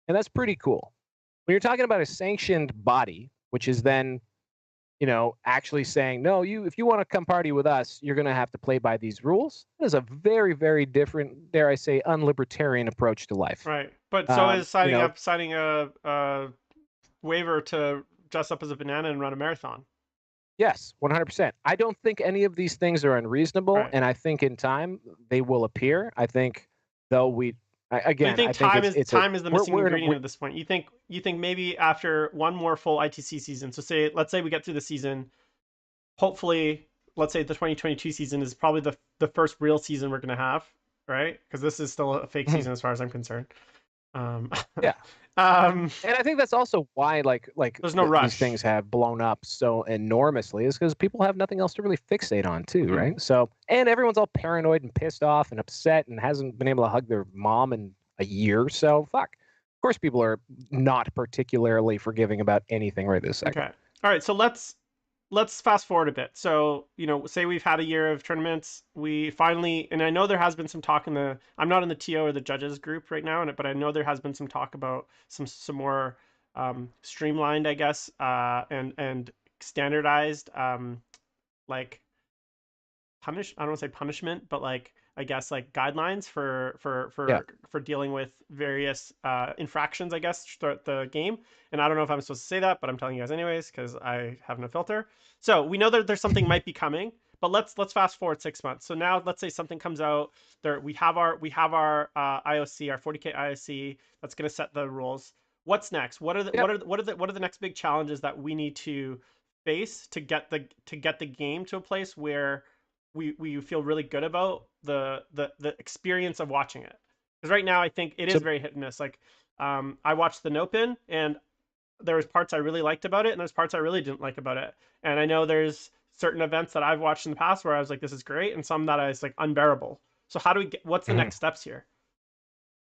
And that's pretty cool. When you're talking about a sanctioned body, which is then, actually saying, no, if you want to come party with us, you're going to have to play by these rules. That is a very, very different, dare I say, unlibertarian approach to life. Right. But so is signing a waiver to dress up as a banana and run a marathon. Yes, 100%. I don't think any of these things are unreasonable, Right. and I think in time they will appear. I think, though, again, you think time is the missing ingredient at this point? You think maybe after one more full ITC season, so let's say we get through the season, hopefully, let's say the 2022 season is probably the first real season we're going to have, right? Because this is still a fake season as far as I'm concerned. Yeah. And I think that's also why like there's no rush. These things have blown up so enormously is because people have nothing else to really fixate on too, right? So, and everyone's all paranoid and pissed off and upset and hasn't been able to hug their mom in a year. So fuck. Of course, people are not particularly forgiving about anything right this second. Okay. All right. So let's fast forward a bit. So, say we've had a year of tournaments. We finally, and I know there has been some talk I'm not in the TO or the judges group right now, but I know there has been some talk about some more streamlined, I guess, and standardized, like I don't want to say punishment, but like, I guess, like guidelines for dealing with various infractions, I guess, throughout the game. And I don't know if I'm supposed to say that, but I'm telling you guys anyways because I have no filter. So we know that there's something might be coming, but let's fast forward 6 months. So now let's say something comes out. We have our IOC, our 40K IOC that's going to set the rules. What's next? What are the next big challenges that we need to face to get the game to a place where we feel really good about the experience of watching it? Because right now I think it is very hit and miss. Like I watched the Nopin, and there was parts I really liked about it, and there's parts I really didn't like about it. And I know there's certain events that I've watched in the past where I was like, this is great, and some that I was like unbearable. So how do we what's the next steps here?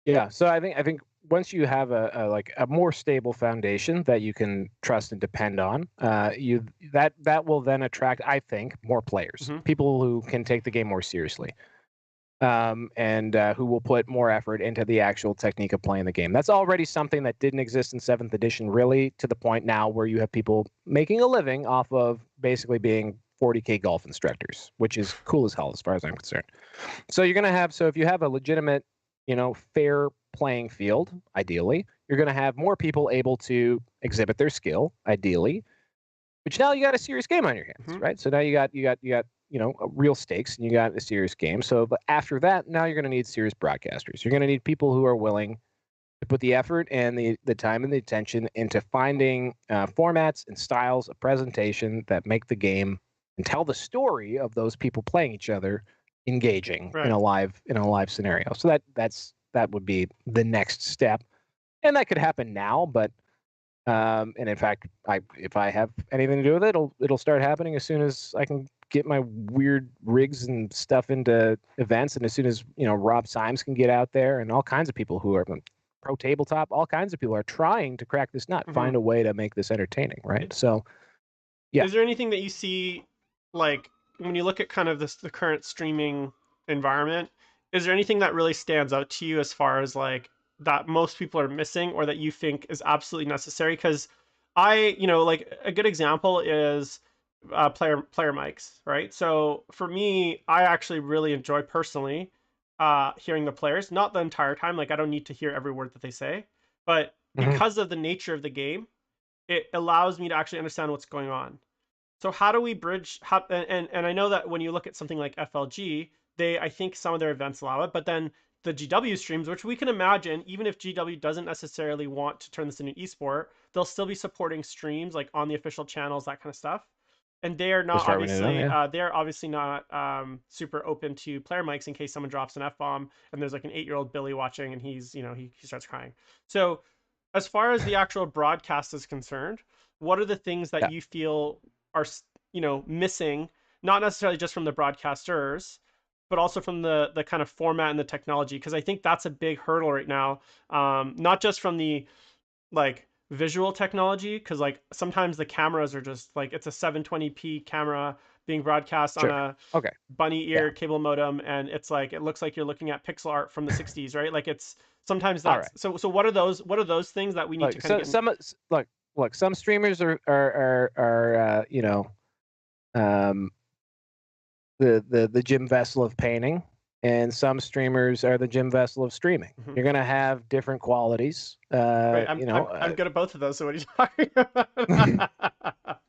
Yeah, so I think once you have a more stable foundation that you can trust and depend on, that will then attract, I think, more players, Mhm. people who can take the game more seriously, and who will put more effort into the actual technique of playing the game. That's already something that didn't exist in 7th edition, really, to the point now where you have people making a living off of basically being 40K golf instructors, which is cool as hell as far as I'm concerned. So you're going to have, so if you have a legitimate, fair playing field, ideally, you're going to have more people able to exhibit their skill, ideally. But now you got a serious game on your hands, Mhm. right? So now you got real stakes, and you got a serious game. So but after that, now you're going to need serious broadcasters. You're going to need people who are willing to put the effort and the time and the attention into finding formats and styles of presentation that make the game and tell the story of those people playing each other engaging in Right. a live scenario. So that would be the next step, and that could happen now. But and in fact, if I have anything to do with it, it'll start happening as soon as I can get my weird rigs and stuff into events, and as soon as Rob Symes can get out there, and all kinds of people who are pro tabletop, all kinds of people are trying to crack this nut, Mhm. find a way to make this entertaining, right? So yeah. Is there anything that you see, like when you look at kind of the current streaming environment? Is there anything that really stands out to you as far as like that most people are missing, or that you think is absolutely necessary? Because like a good example is player mics, right? So for me, I actually really enjoy personally hearing the players, not the entire time. Like I don't need to hear every word that they say, but Mhm. because of the nature of the game, it allows me to actually understand what's going on. So how do we bridge? And I know that when you look at something like FLG, I think some of their events allow it, but then the GW streams, which we can imagine, even if GW doesn't necessarily want to turn this into esport, they'll still be supporting streams like on the official channels, that kind of stuff. And As far as we know, yeah. they're obviously not super open to player mics in case someone drops an F bomb and there's like an 8-year-old Billy watching and he's he starts crying. So as far as the actual broadcast is concerned, what are the things that Yeah. you feel are missing, not necessarily just from the broadcasters, but also from the kind of format and the technology? Because I think that's a big hurdle right now, not just from the like visual technology, because like sometimes the cameras are just like it's a 720p camera being broadcast on Sure. a Okay. bunny Yeah. ear cable modem, and it's like it looks like you're looking at pixel art from the 60s, right? Like it's sometimes All right. that's so what are those things that we need to Look, kind of so get in? look, some streamers are um, the Jim Vessel of painting, and some streamers are the Jim Vessel of streaming. Mhm. You're gonna have different qualities. Wait, I'm good at both of those. So what are you talking about?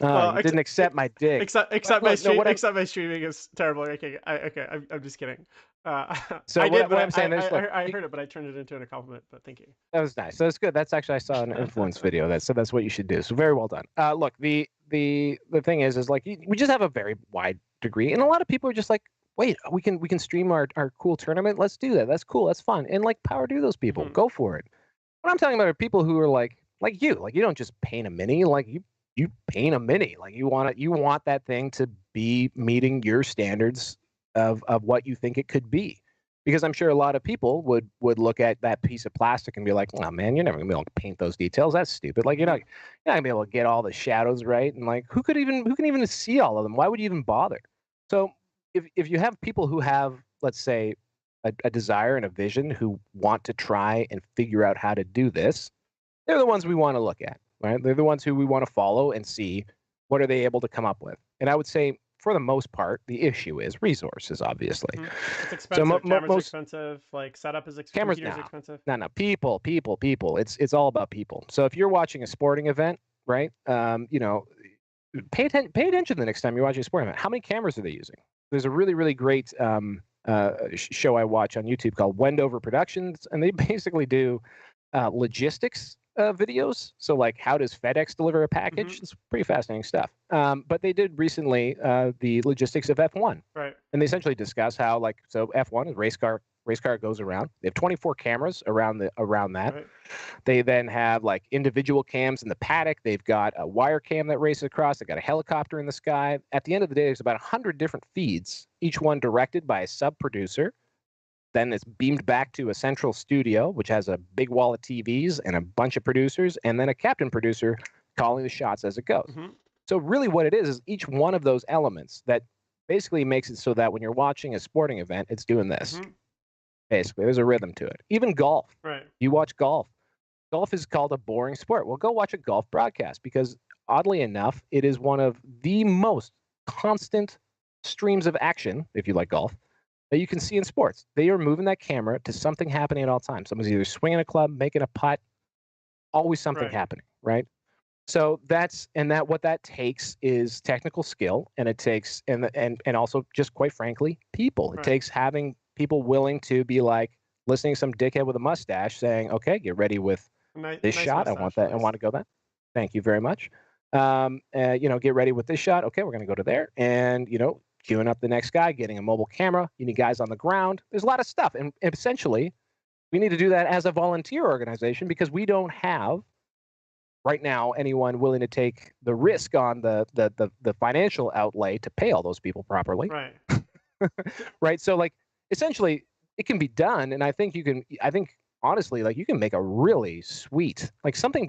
Well, You didn't accept my dig. But except look, no, what I'm except my streaming is terrible. Okay, I'm just kidding. Uh, so I did, but what I'm saying is, look, I heard it, but I turned it into a compliment. But thank you. that was nice. So it's good. That's actually, I saw an influence video that said that's what you should do. So very well done. Look, the thing is like we just have a very wide degree, and a lot of people are just like, wait, we can stream our cool tournament. Let's do that. That's cool. That's fun. And like, power to those people. Mhm. Go for it. What I'm talking about are people who are like you don't just paint a mini. Like you paint a mini. Like you want that thing to be meeting your standards of what you think it could be. Because I'm sure a lot of people would look at that piece of plastic and be like, "Oh man, you're never gonna be able to paint those details. That's stupid. Like Mhm. you're not gonna be able to get all the shadows right. And like, who can even see all of them? Why would you even bother?" So if you have people who have, let's say, a desire and a vision, who want to try and figure out how to do this, they're the ones we want to look at, right? They're the ones who we want to follow and see what are they able to come up with. And I would say, for the most part, the issue is resources, obviously. Mhm. It's So expensive. Cameras are most expensive. Like setup is cameras computers are now, expensive. no, people. It's all about people. So if you're watching a sporting event, right? Pay attention the next time you're watching a sporting event. How many cameras are they using? There's a really great show I watch on YouTube called Wendover Productions, and they basically do logistics videos. So, like, how does FedEx deliver a package? Mhm. It's pretty fascinating stuff. But they did recently the logistics of F1, Right. and they essentially discuss how, like, so F1 is race car. Race car goes around. They have 24 cameras around that. Right. They then have like individual cams in the paddock. They've got a wire cam that races across. They've got a helicopter in the sky. At the end of the day, there's about 100 different feeds, each one directed by a sub producer, Then it's beamed back to a central studio, which has a big wall of TVs and a bunch of producers, and then a captain producer calling the shots as it goes. Mm-hmm. So really what it is each one of those elements that basically makes it so that when you're watching a sporting event, it's doing this. Mm-hmm. Basically, there's a rhythm to it. Even golf. Right. You watch golf. Golf is called a boring sport. Well, go watch a golf broadcast because oddly enough, it is one of the most constant streams of action, if you like golf, that you can see in sports. They are moving that camera to something happening at all times. Someone's either swinging a club, making a putt, always something happening, right? So what that takes is technical skill, and it takes and also just quite frankly, people. It takes having people willing to be like listening to some dickhead with a mustache saying, "Okay, get ready with this shot. Mustache, I want that. I want to go that. Thank you very much. Get ready with this shot. Okay, we're going to go to there, and queuing up the next guy, getting a mobile camera. You need guys on the ground. There's a lot of stuff, and essentially, we need to do that as a volunteer organization because we don't have right now anyone willing to take the risk on the financial outlay to pay all those people properly. Right. Right. So like essentially it can be done. And I think honestly, like you can make a really sweet, like something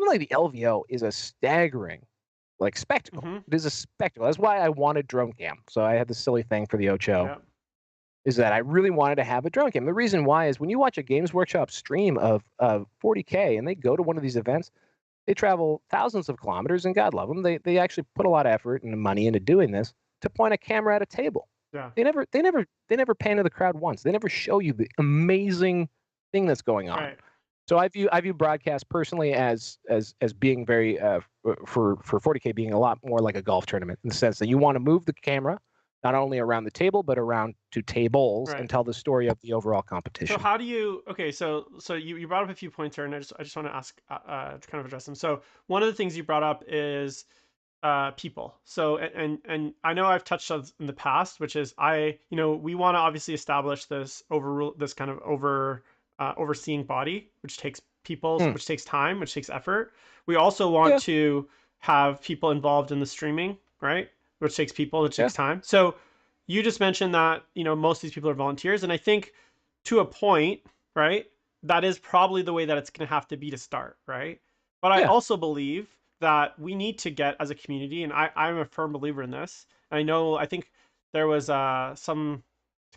like the LVO is a staggering like spectacle. Mm-hmm. It is a spectacle. That's why I wanted drone cam. So I had this silly thing for the Ocho. Yeah. Is that I really wanted to have a drone cam. The reason why is when you watch a Games Workshop stream of 40K and they go to one of these events, they travel thousands of kilometers, and God love them. They actually put a lot of effort and money into doing this to point a camera at a table. Yeah. They never pan to the crowd once. They never show you the amazing thing that's going on. Right. So I view broadcast personally as being very for 40K being a lot more like a golf tournament in the sense that you want to move the camera not only around the table but around to tables and tell the story of the overall competition. So how do you? Okay, so you brought up a few points here, and I just want to ask to kind of address them. So one of the things you brought up is people. So and I know I've touched on in the past, which is we want to obviously establish this kind of overseeing body, which takes people, which takes time, which takes effort. We also want to have people involved in the streaming, right? Which takes people, which takes time. So you just mentioned that, most of these people are volunteers. And I think to a point, right, that is probably the way that it's going to have to be to start, right? But I also believe that we need to get as a community, and I'm a firm believer in this. And I think there was some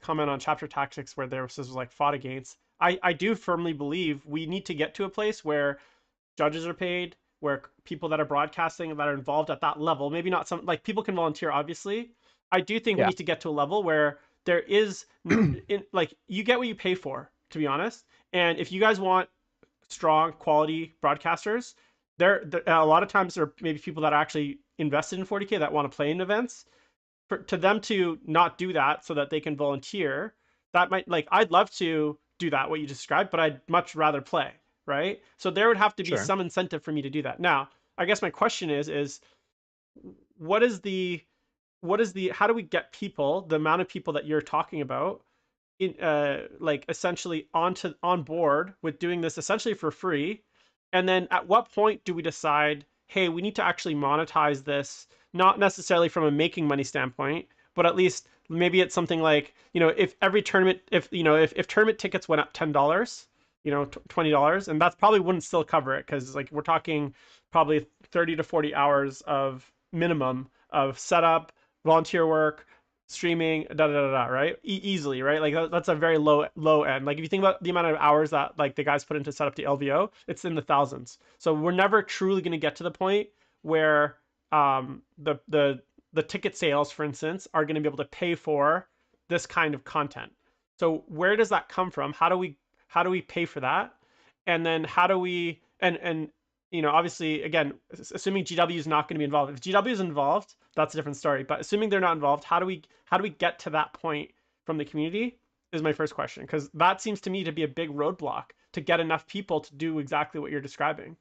comment on chapter tactics where this was like fought against. I do firmly believe we need to get to a place where judges are paid, where people that are broadcasting that are involved at that level, maybe not some, like people can volunteer, obviously. I do think we need to get to a level where there is like you get what you pay for, to be honest. And if you guys want strong quality broadcasters, there a lot of times there are maybe people that are actually invested in 40K that want to play in events. To them to not do that so that they can volunteer, that might, like, I'd love to do that, what you described, but I'd much rather play. Right? So there would have to be some incentive for me to do that. Now, I guess my question is how do we get people, the amount of people that you're talking about, in like essentially on board with doing this essentially for free? And then at what point do we decide, hey, we need to actually monetize this, not necessarily from a making money standpoint, but at least maybe it's something like, if every tournament, if tournament tickets went up $10, $20, and that's probably wouldn't still cover it because like we're talking probably 30 to 40 hours of minimum of setup, volunteer work, streaming, right? Easily, right? Like that's a very low end. Like if you think about the amount of hours that like the guys put in to set up the LVO, it's in the thousands. So we're never truly going to get to the point where the ticket sales, for instance, are going to be able to pay for this kind of content. So where does that come from? How do we pay for that? And then how do we, and obviously, again, assuming GW is not going to be involved. If GW is involved, that's a different story. But assuming they're not involved, how do we get to that point from the community is my first question. Because that seems to me to be a big roadblock to get enough people to do exactly what you're describing.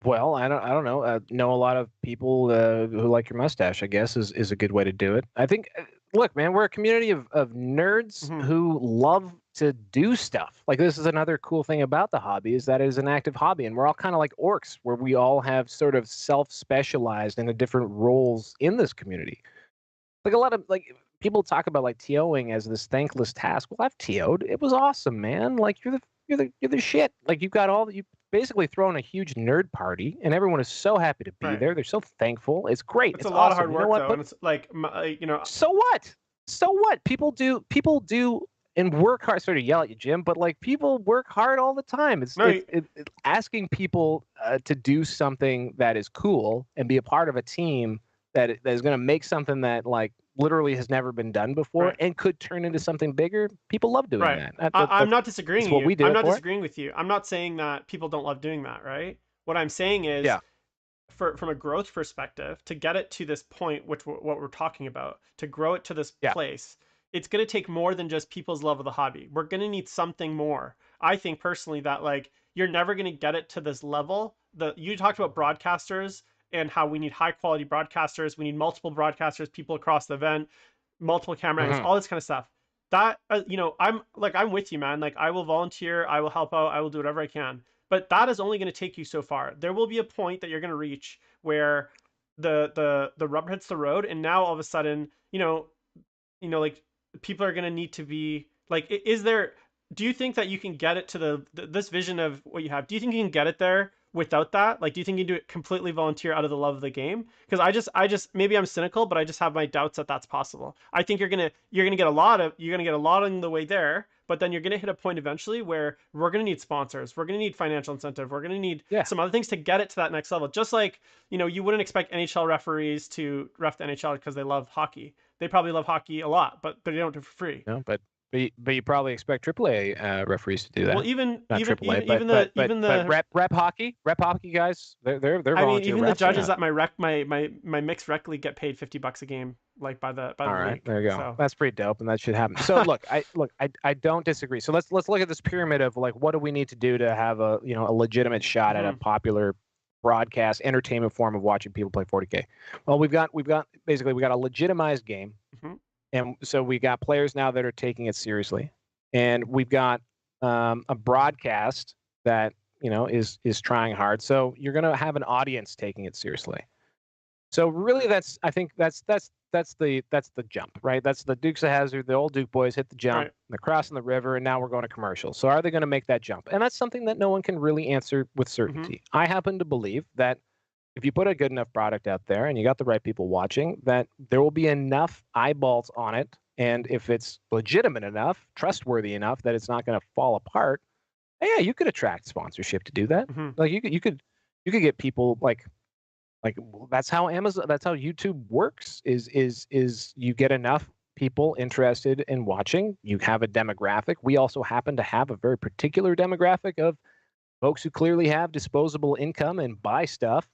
Well, I don't know. Know a lot of people who like your mustache, I guess, is a good way to do it. I think, look, man, we're a community of nerds who love to do stuff. Like this is another cool thing about the hobby is that it is an active hobby, and we're all kind of like orcs, where we all have sort of self-specialized into different roles in this community. Like a lot of like people talk about like TOing as this thankless task. Well, I've TO'd. It was awesome, man. Like you're the shit. Like you've got you basically thrown a huge nerd party, and everyone is so happy to be Right. there. They're so thankful. It's great. It's a It's lot of awesome. hard You know work what? though, But and it's like so what? So what? People do and work hard. Sort of yell at you, Jim, but like people work hard all the time. no, Asking people to do something that is cool and be a part of a team that is going to make something that like literally has never been done before right. and could turn into something bigger. People love doing Right. that. I'm not disagreeing That's with what you. we do I'm it not for. disagreeing with you. I'm not saying that people don't love doing that, right? What I'm saying is, Yeah. from a growth perspective, to get it to this point, which what we're talking about, to grow it to this Yeah. place, it's going to take more than just people's love of the hobby. We're going to need something more. I think personally that like you're never going to get it to this level. You talked about broadcasters and how we need high quality broadcasters. We need multiple broadcasters, people across the event, multiple camera angles, Mm-hmm. all this kind of stuff. That I'm with you, man. Like I will volunteer, I will help out, I will do whatever I can. But that is only going to take you so far. There will be a point that you're going to reach where the rubber hits the road, and now all of a sudden, like people are going to need to be like, is there? Do you think that you can get it to this vision of what you have? Do you think you can get it there without that? Like, do you think you can do it completely volunteer out of the love of the game? Because I just maybe I'm cynical, but I just have my doubts that that's possible. I think you're gonna get a lot on the way there, but then you're gonna hit a point eventually where we're gonna need sponsors, we're gonna need financial incentive, we're gonna need Yeah. some other things to get it to that next level. Just like you wouldn't expect NHL referees to ref the NHL because they love hockey. They probably love hockey a lot, but they don't do it for free. No, but you probably expect AAA referees to do Well, that. even Not even AAA, even even the even but the rep hockey guys, they're I mean, volunteer even the refs. judges Yeah. at my mixed rec league get paid $50 a game, like by the All right, league. there you go. So That's pretty dope, and that should happen. So I don't disagree. So let's look at this pyramid of like what do we need to do to have a a legitimate shot at a popular broadcast entertainment form of watching people play 40K. Well, we've got basically we got a legitimized game, and so we got players now that are taking it seriously, and we've got a broadcast that is trying hard. So you're going to have an audience taking it seriously. So really, I think that's the jump, right? That's the Dukes of Hazzard. The old Duke boys hit the jump. right. They're crossing the river, and now we're going to commercial. So are they going to make that jump? And that's something that no one can really answer with certainty. I happen to believe that if you put a good enough product out there and you got the right people watching, that there will be enough eyeballs on it. And if it's legitimate enough, trustworthy enough that it's not going to fall apart, yeah, you could attract sponsorship to do that. Like you could get people like that's how YouTube works is you get enough people interested in watching. You have a demographic. We also happen to have a very particular demographic of folks who clearly have disposable income and buy stuff.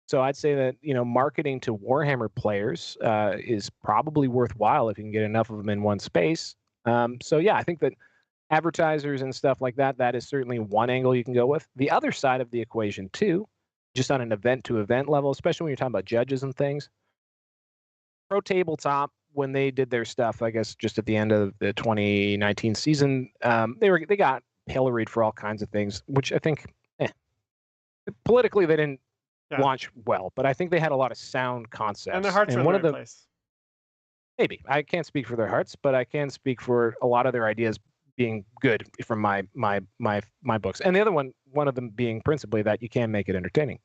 So I'd say that marketing to Warhammer players is probably worthwhile if you can get enough of them in one space. So yeah, I think that advertisers and stuff like that is certainly one angle you can go with. The other side of the equation too, just on an event to event level, especially when you're talking about judges and things. Pro Tabletop, when they did their stuff, I guess just at the end of the 2019 season, they got pilloried for all kinds of things, which I think politically they didn't launch well, but I think they had a lot of sound concepts. And their hearts were in the right place. Maybe I can't speak for their hearts, but I can speak for a lot of their ideas being good from my books. And the other one of them being principally that you can make it entertaining.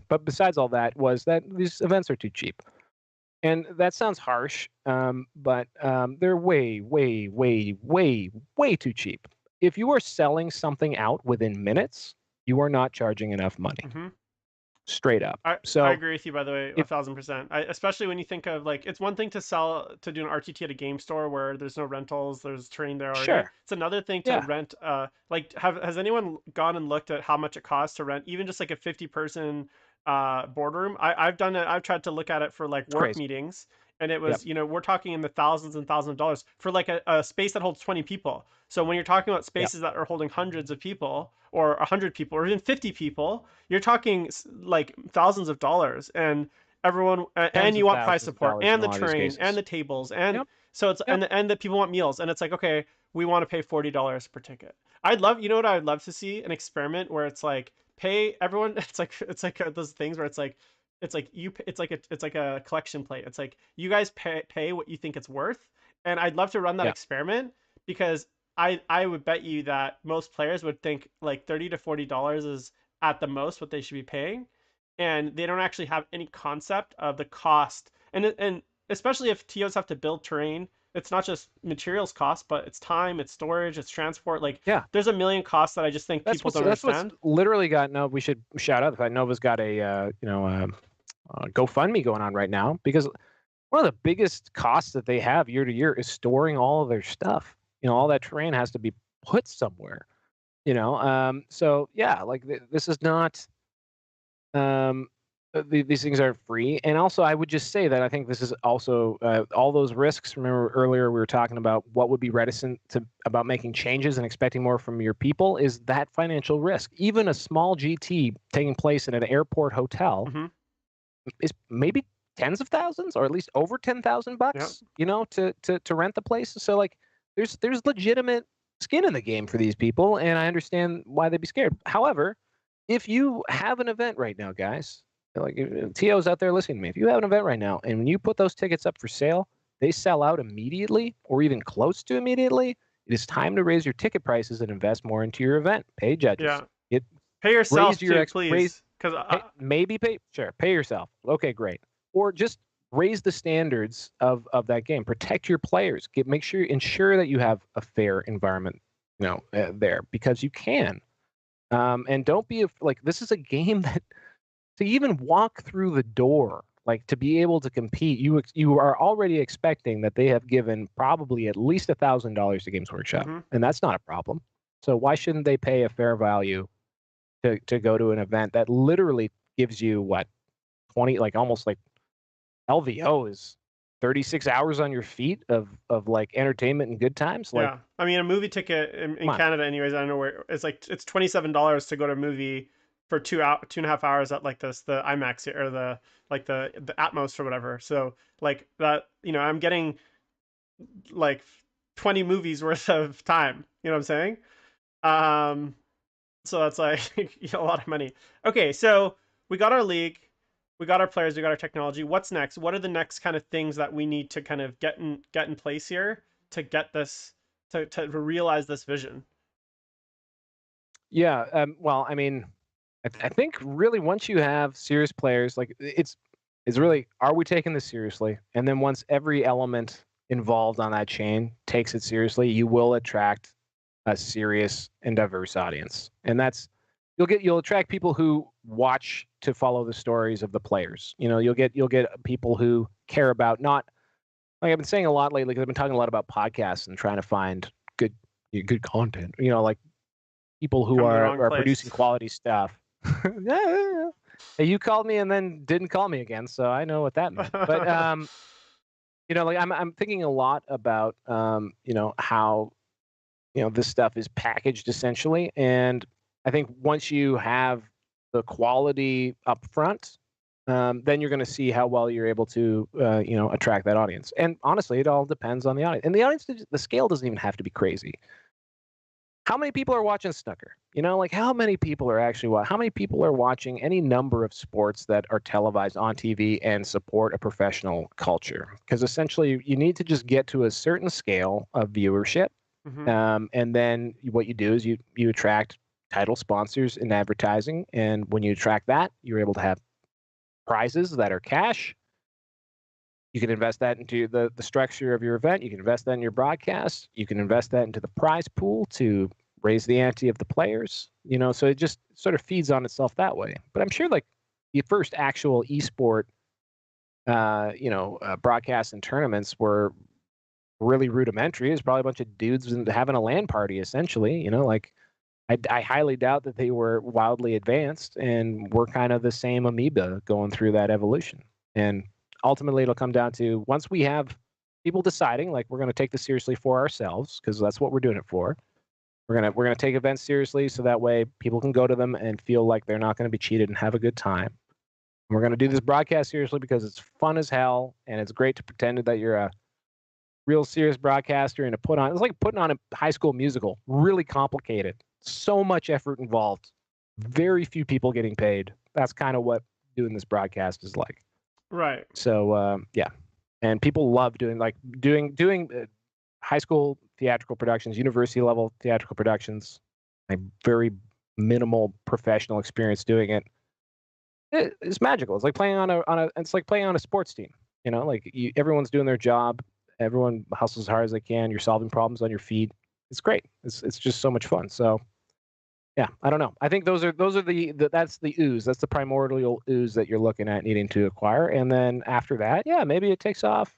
But besides all that was that these events are too cheap. And that sounds harsh, but they're way, way, way, way, way too cheap. If you are selling something out within minutes, you are not charging enough money. Straight up. I agree with you, by the way, 1,000%. Especially when you think of like, it's one thing to do an RTT at a game store where there's no rentals, there's terrain there already. Sure. It's another thing to rent. Has anyone gone and looked at how much it costs to rent even just like a 50-person boardroom? I've done it. I've tried to look at it for like work meetings, and it was we're talking in the thousands and thousands of dollars for like a space that holds 20 people. So when you're talking about spaces that are holding hundreds of people or 100 people or even 50 people, you're talking like thousands of dollars, and everyone and you want price support and the terrain and the tables and so it's and the people want meals, and it's like, okay, we want to pay $40 per ticket. I'd love, what I'd love to see, an experiment where it's like pay everyone. It's like those things where it's like it's like a collection plate. It's like you guys pay what you think it's worth, And I'd love to run that Yeah. experiment because I would bet you that most players would think like $30 to $40 is at the most what they should be paying, and they don't actually have any concept of the cost. And especially if TOs have to build terrain, it's not just materials cost, but it's time, it's storage, it's transport. Like Yeah. there's a million costs that I just think people don't That's what's understand. literally got no. We should shout out the fact Nova's got a GoFundMe going on right now because one of the biggest costs that they have year to year is storing all of their stuff. All that terrain has to be put somewhere. So yeah, like this is not. These things aren't free, and also I would just say that I think this is also all those risks. Remember earlier we were talking about what would be reticent to about making changes and expecting more from your people is that financial risk. Even a small GT taking place in an airport hotel Mm-hmm. is maybe tens of thousands or at least over Yep. $10,000 to rent the place. So like there's legitimate skin in the game for these people, and I understand why they'd be scared. However, if you have an event right now, guys, like TOs out there listening to me, if you have an event right now and when you put those tickets up for sale, they sell out immediately or even close to immediately, it is time to raise your ticket prices and invest more into your event. Pay judges. Yeah. Get Pay raise yourself your too, raise please, because maybe pay yourself. Okay, great. Or just raise the standards of that game. Protect your players. Ensure that you have a fair environment, there because you can. And don't be like this is a game that to even walk through the door, like to be able to compete, you are already expecting that they have given probably at least $1,000 to Games Workshop, mm-hmm. and that's not a problem. So why shouldn't they pay a fair value to go to an event that literally gives you what 20 like almost like LVO is 36 hours on your feet of like entertainment and good times. Like, Yeah, I mean, a movie ticket in come on. Canada, anyways. I don't know where it's like. It's $27 to go to a movie for 2.5 hours at like the IMAX here, or the Atmos or whatever. So like that, I'm getting like 20 movies worth of time. You know what I'm saying? Um, so that's like a lot of money. Okay, so we got our league, we got our players, we got our technology. What's next? What are the next kind of things that we need to kind of get in place here to get this to realize this vision? Yeah. Well, I mean, I think really once you have serious players, like it's really are we taking this seriously? And then once every element involved on that chain takes it seriously, you will attract a serious and diverse audience. And that's you'll attract people who watch to follow the stories of the players. You'll get people who care about not like I've been saying a lot lately because I've been talking a lot about podcasts and trying to find good content. Like people who Come to the are wrong are producing place. quality stuff. Yeah. Hey, you called me and then didn't call me again, so I know what that meant. But like I'm thinking a lot about how this stuff is packaged essentially, and I think once you have the quality up front, then you're going to see how well you're able to attract that audience. And honestly, it all depends on the audience. And the audience, the scale doesn't even have to be crazy. How many people are watching snooker? Like how many people are actually how many people are watching any number of sports that are televised on TV and support a professional culture? Because essentially, you need to just get to a certain scale of viewership, hmm and then what you do is you attract title sponsors and advertising, and when you attract that, you're able to have prizes that are cash. You can invest that into the structure of your event. You can invest that in your broadcast. You can invest that into the prize pool to raise the ante of the players. So it just sort of feeds on itself that way. But I'm sure like the first actual esport, broadcasts and tournaments were really rudimentary. It's probably a bunch of dudes having a LAN party, essentially. Like I highly doubt that they were wildly advanced, and we're kind of the same amoeba going through that evolution. And ultimately, it'll come down to once we have people deciding, like we're going to take this seriously for ourselves, because that's what we're doing it for. We're gonna take events seriously, so that way people can go to them and feel like they're not going to be cheated and have a good time. And we're going to do this broadcast seriously because it's fun as hell, and it's great to pretend that you're a real serious broadcaster and to put on. It's like putting on a high school musical. Really complicated. So much effort involved. Very few people getting paid. That's kind of what doing this broadcast is like. Right. So yeah. and people love doing high school theatrical productions, university level theatrical productions. A very minimal professional experience doing it. It's magical. It's like playing it's like playing on a sports team. Like everyone's doing their job. Everyone hustles as hard as they can. You're solving problems on your feet. It's great. It's just so much fun. So yeah, I don't know. I think those are that's the ooze. That's the primordial ooze that you're looking at needing to acquire. And then after that, yeah, maybe it takes off.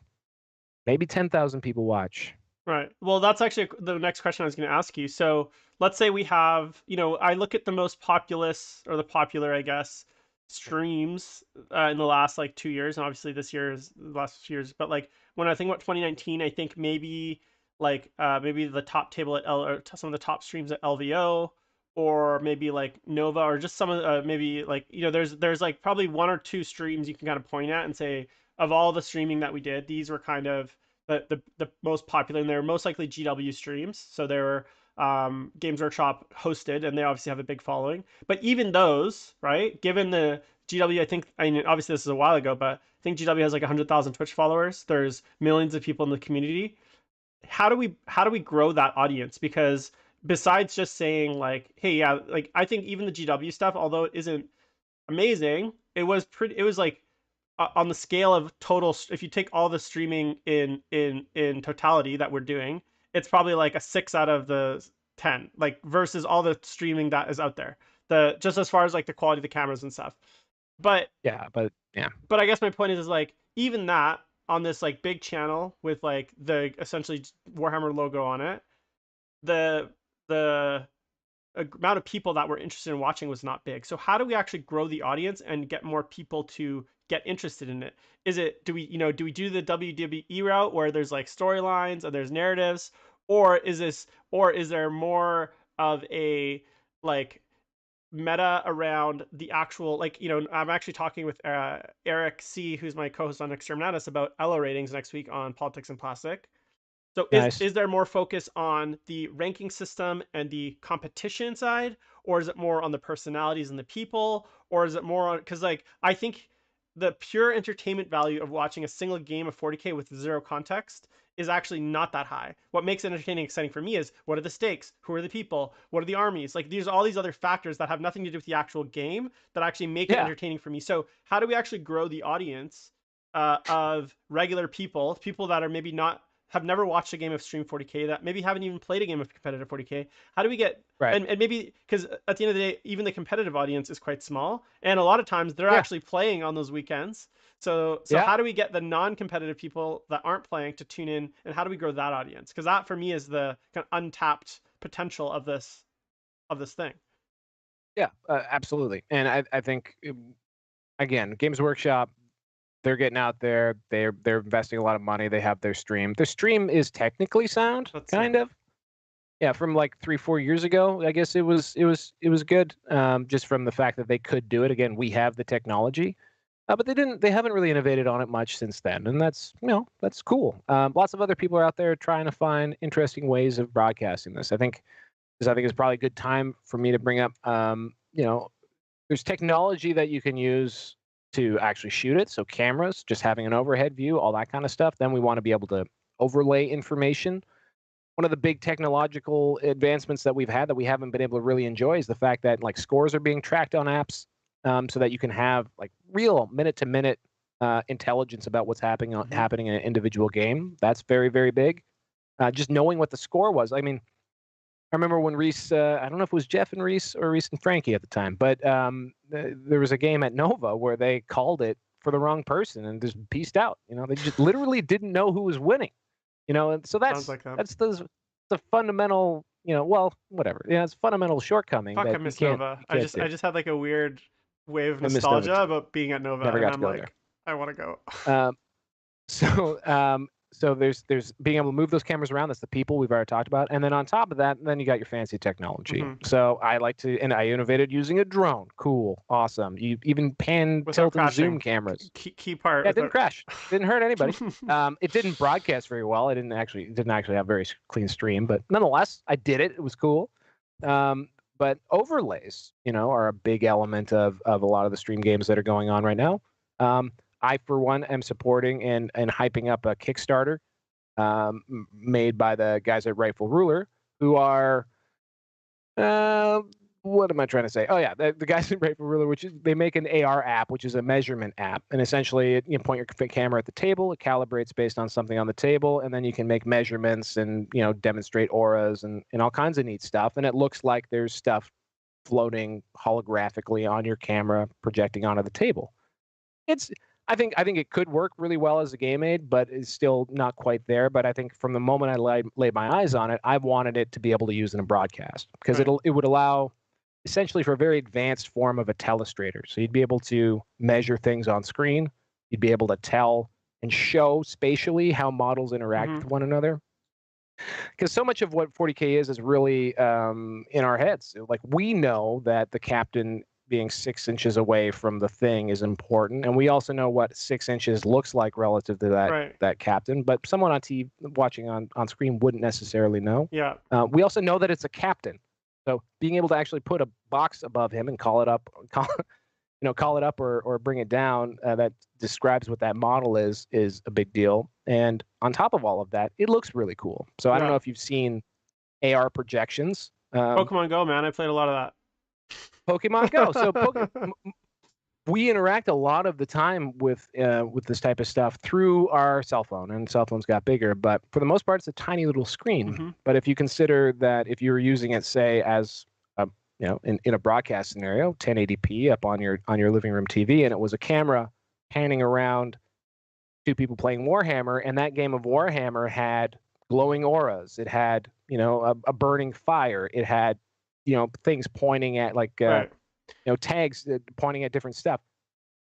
Maybe 10,000 people watch. Right. Well, that's actually the next question I was going to ask you. So let's say we have, I look at the most populous or the popular, I guess, streams in the last like 2 years, and obviously this year is the last few years. But like when I think about 2019, I think maybe maybe the top table at or some of the top streams at LVO, or maybe like Nova, or just some of maybe like there's like probably one or two streams you can kind of point at and say, of all the streaming that we did, these were kind of the most popular, and they're most likely GW streams. So they were Games Workshop hosted, and they obviously have a big following. But even those, right? Given the GW, I mean, obviously this is a while ago, but I think GW has like 100,000 Twitch followers. There's millions of people in the community. How do we grow that audience? Because besides just saying like, hey, yeah, like I think even the GW stuff, although it isn't amazing, it was like on the scale of total, if you take all the streaming in totality that we're doing, it's probably like a 6 out of the 10, like versus all the streaming that is out there, just as far as like the quality of the cameras and stuff. But yeah, I guess my point is like, even that on this like big channel with like the essentially Warhammer logo on it, the amount of people that were interested in watching was not big. So how do we actually grow the audience and get more people to get interested in it? Do we do the WWE route where there's like storylines and there's narratives, or is there more of a like meta around the actual, like, I'm actually talking with Eric C, who's my co-host on Exterminatus, about Elo ratings next week on Politics and Plastic. So nice. is there more focus on the ranking system and the competition side, or is it more on the personalities and the people, or is it more on, because like I think the pure entertainment value of watching a single game of 40K with zero context is actually not that high. What makes it entertaining, exciting for me is, what are the stakes? Who are the people? What are the armies? Like, these are all these other factors that have nothing to do with the actual game that actually make it entertaining for me. So how do we actually grow the audience of regular people that are maybe not, have never watched a game of Stream 40K, that maybe haven't even played a game of competitive 40K? How do we get, and maybe, because at the end of the day, even the competitive audience is quite small, and a lot of times they're actually playing on those weekends. So how do we get the non-competitive people that aren't playing to tune in, and how do we grow that audience? Because that for me is the kind of untapped potential of this thing. Yeah, absolutely. And I think, again, Games Workshop, they're getting out there. They're investing a lot of money. They have their stream. Their stream is technically sound, kind of. Yeah, from like 3-4 years ago, I guess it was good. Just from the fact that they could do it. Again, we have the technology, but they haven't really innovated on it much since then, and that's cool. Lots of other people are out there trying to find interesting ways of broadcasting this. I think it's probably a good time for me to bring up. There's technology that you can use to actually shoot it. So cameras, just having an overhead view, all that kind of stuff. Then we want to be able to overlay information. One of the big technological advancements that we've had that we haven't been able to really enjoy is the fact that like scores are being tracked on apps, so that you can have like real minute-to-minute intelligence about what's happening in an individual game. That's very, very big. Just knowing what the score was. I mean, I remember when Reese, I don't know if it was Jeff and Reese or Reese and Frankie at the time, but there was a game at Nova where they called it for the wrong person and just pieced out. They just literally didn't know who was winning. And so that's the fundamental, well, whatever. Yeah, it's fundamental shortcoming. Fuck, I miss Nova. I just had like a weird wave of nostalgia about being at Nova, and I'm like, there. I want to go. So there's being able to move those cameras around. That's the people we've already talked about. And then on top of that, then you got your fancy technology. So I innovated using a drone. Cool. Awesome. You even pan, tilt, and zoom cameras. Key part. Yeah, it didn't crash. Didn't hurt anybody. It didn't broadcast very well. It didn't actually have very clean stream, but nonetheless, I did it. It was cool. But overlays, are a big element of a lot of the stream games that are going on right now. I for one am supporting and hyping up a Kickstarter made by the guys at Rightful Ruler, who are uh, what am I trying to say? Oh yeah, the guys at Rightful Ruler, which is they make an AR app, which is a measurement app, and essentially you point your camera at the table, it calibrates based on something on the table, and then you can make measurements and demonstrate auras and all kinds of neat stuff, and it looks like there's stuff floating holographically on your camera, projecting onto the table. It's I think it could work really well as a game aid, but it's still not quite there. But I think from the moment I laid my eyes on it, I wanted it to be able to use in a broadcast because Right. it would allow essentially for a very advanced form of a telestrator. So you'd be able to measure things on screen. You'd be able to tell and show spatially how models interact with one another. Because so much of what 40K is really in our heads. Like we know that the captain being 6 inches away from the thing is important, and we also know what 6 inches looks like relative to Right. that captain. But someone on TV watching on screen wouldn't necessarily know. Yeah. We also know that it's a captain, so being able to actually put a box above him and call it up, call it up or bring it down that describes what that model is a big deal. And on top of all of that, it looks really cool. So I don't Yeah. know if you've seen AR projections. Pokemon Go, man. I played a lot of that. Pokemon Go. So we interact a lot of the time with this type of stuff through our cell phone, and cell phones got bigger. But for the most part, it's a tiny little screen. But if you consider that if you were using it, say, as in a broadcast scenario, 1080p up on your living room TV, and it was a camera panning around two people playing Warhammer, and that game of Warhammer had glowing auras. It had a burning fire. It had things pointing at Right. tags pointing at different stuff.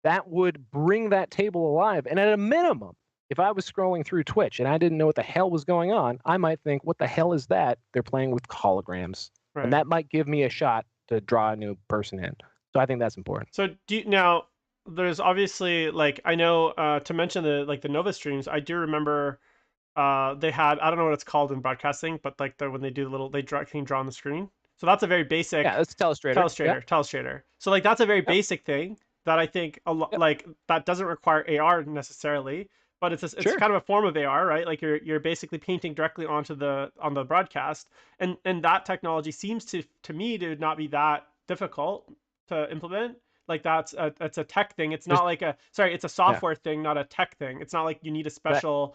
That would bring that table alive. And at a minimum, if I was scrolling through Twitch and I didn't know what the hell was going on, I might think, what the hell is that? They're playing with holograms. Right. And that might give me a shot to draw a new person in. So I think that's important. So now there's obviously I know to mention the Nova streams, I do remember they had, I don't know what it's called in broadcasting, but when they do can draw on the screen. So that's a very basic. Yeah, that's telestrator. Telestrator. So that's a very basic thing that I think a lot that doesn't require AR necessarily, but it's kind of a form of AR, right? Like you're basically painting directly on the broadcast, and that technology seems to me to not be that difficult to implement. Like it's a tech thing. It's not it's a software thing, not a tech thing. It's not like you need a special.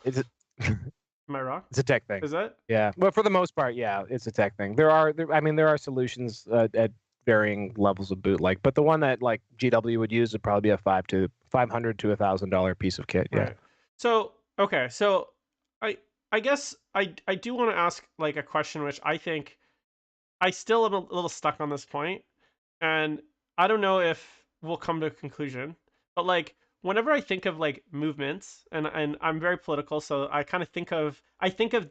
Am I wrong? It's a tech thing. Is it? Yeah. Well, for the most part, yeah, it's a tech thing. There are solutions at varying levels of bootleg, but the one that GW would use would probably be a $500 to $1,000 piece of kit. Yeah. Right. So okay, so I guess I do want to ask a question, which I think I still am a little stuck on this point, and I don't know if we'll come to a conclusion, but whenever I think of movements, and I'm very political, so I kind of think of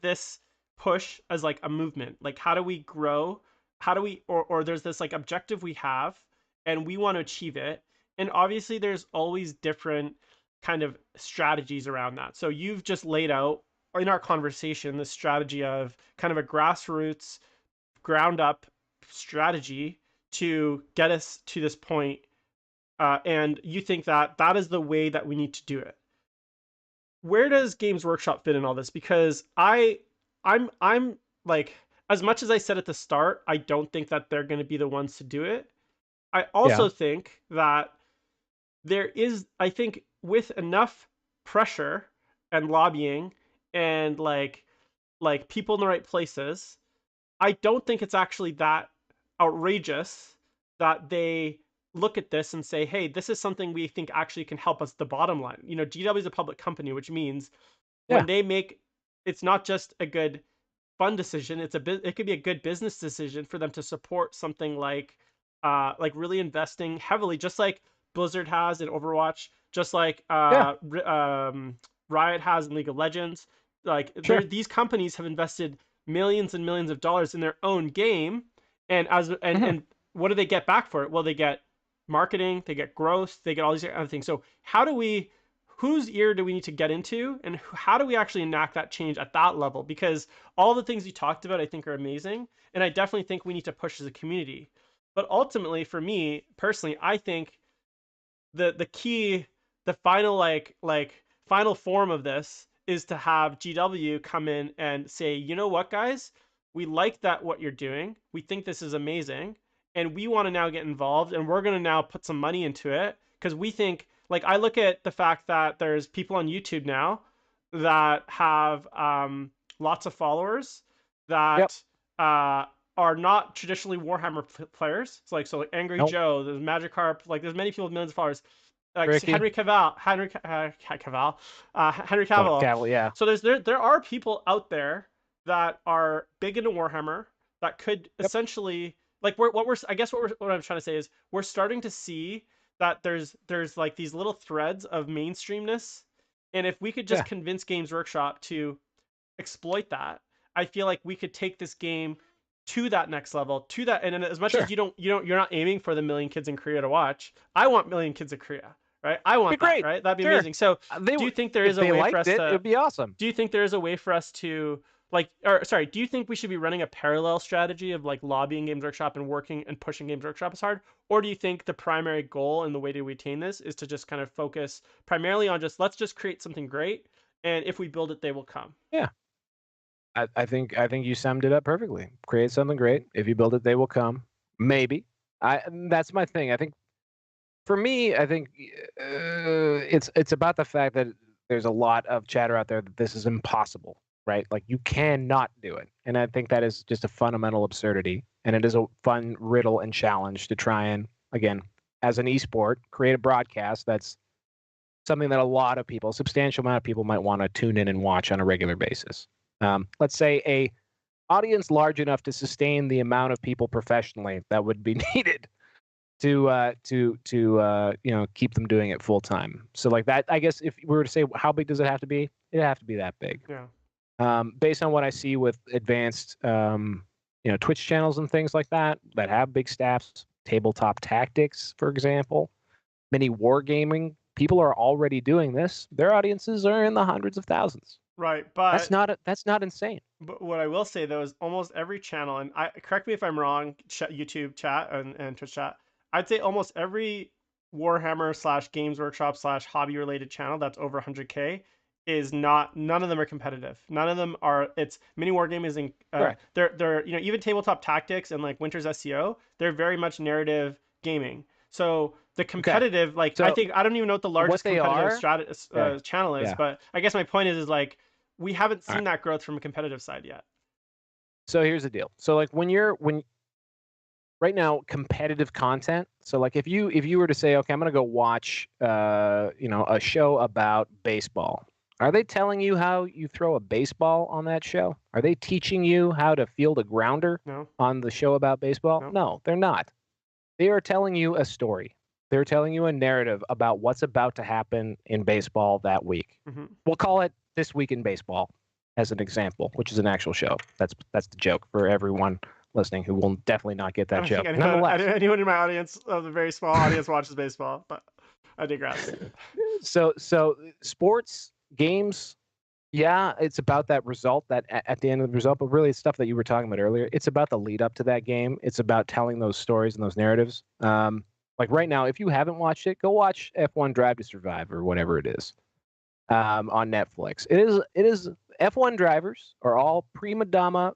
this push as a movement. How do we grow? How do we or there's this objective we have, and we want to achieve it. And obviously there's always different kind of strategies around that. So you've just laid out in our conversation the strategy of kind of a grassroots, ground up strategy to get us to this point. And you think that is the way that we need to do it. Where does Games Workshop fit in all this? Because I'm as much as I said at the start, I don't think that they're going to be the ones to do it. I also think that there is, I think, with enough pressure and lobbying and people in the right places, I don't think it's actually that outrageous that they look at this and say, hey, this is something we think actually can help us the bottom line. GW is a public company, which means when they make, it's not just a good fun decision, it could be a good business decision for them to support something like really investing heavily, just like Blizzard has in Overwatch, just like Riot has in League of Legends. These companies have invested millions and millions of dollars in their own game, and and what do they get back for it? Well, they get marketing, they get growth, they get all these other things. So whose ear do we need to get into, and how do we actually enact that change at that level? Because all the things you talked about I think are amazing, and I definitely think we need to push as a community. But ultimately, for me personally, I think the key the final final form of this is to have GW come in and say, you know what, guys, we like that what you're doing. We think this is amazing, and we want to now get involved, and we're going to now put some money into it because we think, like, I look at the fact that there's people on YouTube now that have lots of followers Yep. that are not traditionally Warhammer players. It's like, so like Angry Nope. Joe, there's Magikarp, like there's many people with millions of followers. Like Ricky. Henry Cavill, Henry Cavill. Cavill, yeah. So there are people out there that are big into Warhammer that could essentially, like, what I'm trying to say is we're starting to see that there's like these little threads of mainstreamness, and if we could just convince Games Workshop to exploit that, I feel like we could take this game to that next level, to that. And as much as you're not aiming for the million kids in Korea to watch, I want million kids in Korea, right? I want that, great. right? That'd be amazing. So do you think there is a way for us to, it'd be awesome. do you think there is a way for us to, like, or sorry, do you think we should be running a parallel strategy of like lobbying Games Workshop and working and pushing Games Workshop as hard? Or do you think the primary goal and the way to attain this is to just kind of focus primarily on just, let's just create something great, and if we build it, they will come? Yeah. I think you summed it up perfectly. Create something great. If you build it, they will come. Maybe. That's my thing. I think for me, I think it's about the fact that there's a lot of chatter out there that this is impossible, right? Like you cannot do it. And I think that is just a fundamental absurdity. And it is a fun riddle and challenge to try and, again, as an esport, create a broadcast that's something that a lot of people, a substantial amount of people might want to tune in and watch on a regular basis. Let's say a audience large enough to sustain the amount of people professionally that would be needed to keep them doing it full time. So like that, I guess if we were to say how big does it have to be, it'd have to be that big. Yeah. Based on what I see with advanced Twitch channels and things like that have big staffs, tabletop tactics, for example, many wargaming people are already doing this. Their audiences are in the hundreds of thousands. Right, but that's not insane. But what I will say though is almost every channel, and correct me if I'm wrong, YouTube chat and Twitch chat, I'd say almost every Warhammer / Games Workshop / hobby related channel that's over 100K is not. None of them are competitive. None of them are. It's mini wargaming is they're even tabletop tactics and like Winter's SEO. They're very much narrative gaming. So the competitive, I don't even know what the largest competitive channel is, but I guess my point is like we haven't seen that growth from a competitive side yet. So here's the deal. So like when right now competitive content. So like if you were to say, okay, I'm gonna go watch a show about baseball. Are they telling you how you throw a baseball on that show? Are they teaching you how to field a grounder on the show about baseball? No, they're not. They are telling you a story. They're telling you a narrative about what's about to happen in baseball that week. Mm-hmm. We'll call it This Week in Baseball as an example, which is an actual show. That's the joke for everyone listening who will definitely not get that joke. Anyone in my audience, of the very small audience, watches baseball, but I digress. So sports, games, yeah, it's about that result, that at the end of the result, but really it's stuff that you were talking about earlier. It's about the lead up to that game. It's about telling those stories and those narratives. Like right now, if you haven't watched it, go watch F1 Drive to Survive or whatever it is on Netflix. It is F1 drivers are all prima donna,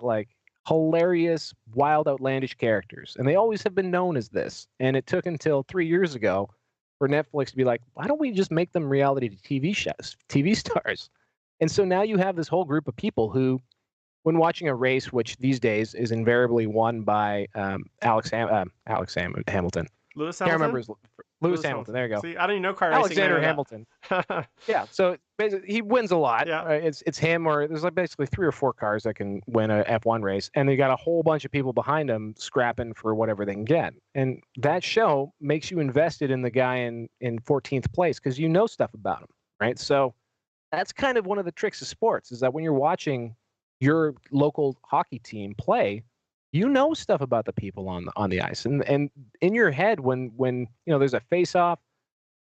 like hilarious, wild, outlandish characters, and they always have been known as this. And it took until 3 years ago for Netflix to be like, why don't we just make them reality TV shows, TV stars? And so now you have this whole group of people who, when watching a race, which these days is invariably won by Alex Hamilton. Lewis Hamilton? Can't remember Lewis Hamilton. There you go. See, I don't even know car racing. Alexander Hamilton. Yeah, so basically he wins a lot. Yeah. Right? It's him, or there's like basically 3 or 4 cars that can win a F1 race, and they got a whole bunch of people behind them scrapping for whatever they can get. And that show makes you invested in the guy in 14th place because you know stuff about him, right? So that's kind of one of the tricks of sports, is that when you're watching your local hockey team play, you know stuff about the people on the ice, and in your head when there's a face off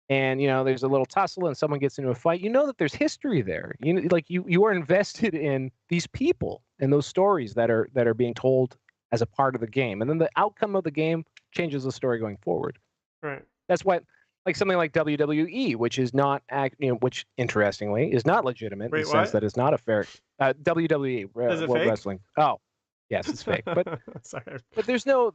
and there's a little tussle and someone gets into a fight, you know that there's history there. You are invested in these people and those stories that are being told as a part of the game, and then the outcome of the game changes the story going forward. Right. That's why, like something like WWE, which is not, which interestingly is not legitimate in Wait, the sense what? that it's not a fair WWE Is it World fake? Wrestling. Oh, yes, it's fake. But Sorry. there's no.